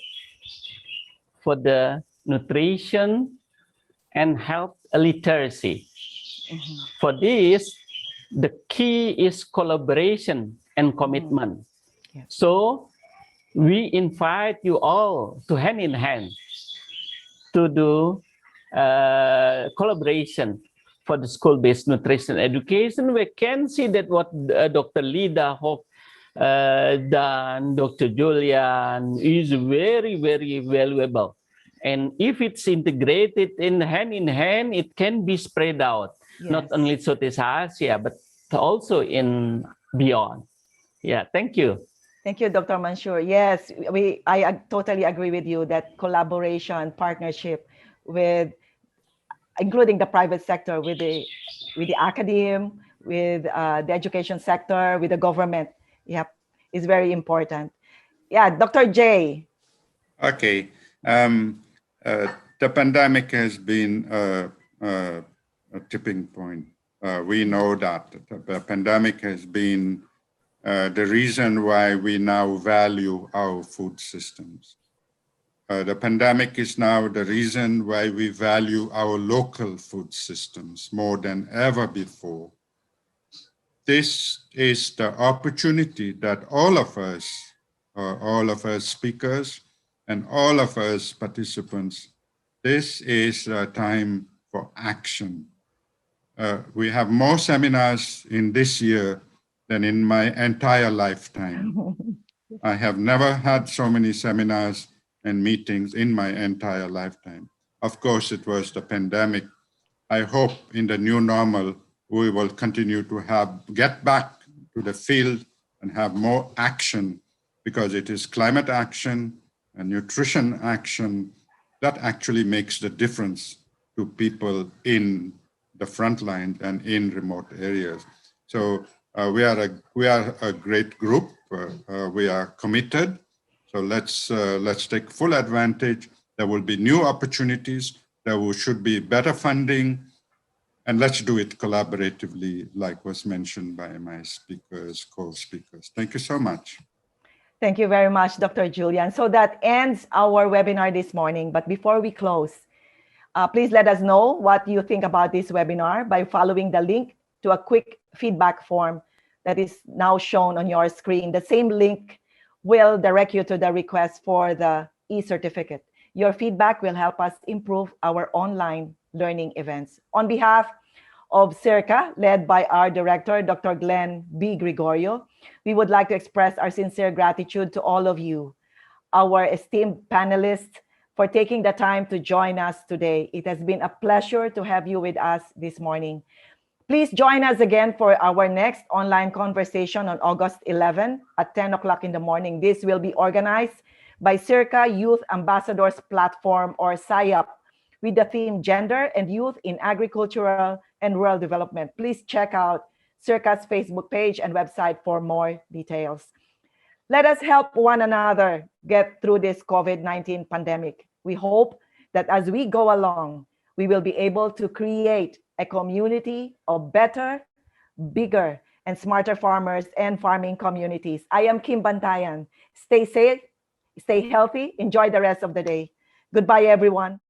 for the nutrition and health literacy. For this, the key is collaboration and commitment. Yeah. So we invite you all to hand in hand to do collaboration for the school-based nutrition education. We can see that what Dr. Lyda Hok done, Dr. Julian, is very, very valuable. And if it's integrated in hand, it can be spread out, Yes. not only Southeast Asia, but also in beyond. Yeah, thank you. Thank you, Dr. Mansyur. Yes, I totally agree with you that collaboration, partnership with, including the private sector, with the academe, with the education sector, with the government, yep, is very important. Yeah, Dr. J. Okay. The pandemic has been a tipping point. We know that the pandemic has been the reason why we now value our food systems. The pandemic is now the reason why we value our local food systems more than ever before. This is the opportunity that all of us speakers and all of us participants, this is a time for action. We have more seminars in this year than in my entire lifetime. I have never had so many seminars and meetings in my entire lifetime. Of course, it was the pandemic. I hope in the new normal, we will continue to get back to the field and have more action, because it is climate action and nutrition action that actually makes the difference to people in the front line and in remote areas. So we are a great group. We are committed. So let's take full advantage. There will be new opportunities. There should be better funding, and let's do it collaboratively, like was mentioned by my speakers, co-speakers. Thank you so much. Thank you very much, Dr. Julian. So that ends our webinar this morning. But before we close, please let us know what you think about this webinar by following the link to a quick feedback form that is now shown on your screen. The same link will direct you to the request for the e-certificate. Your feedback will help us improve our online learning events. On behalf of SEARCA, led by our director, Dr. Glenn B. Gregorio. We would like to express our sincere gratitude to all of you, our esteemed panelists, for taking the time to join us today. It has been a pleasure to have you with us this morning. Please join us again for our next online conversation on August 11 at 10 o'clock in the morning. This will be organized by SEARCA Youth Ambassadors Platform, or SIAP, with the theme Gender and Youth in Agricultural and Rural Development. Please check out SEARCA's Facebook page and website for more details. Let us help one another get through this COVID-19 pandemic. We hope that as we go along, we will be able to create a community of better, bigger, and smarter farmers and farming communities. I am Kim Bantayan. Stay safe, stay healthy, enjoy the rest of the day. Goodbye, everyone.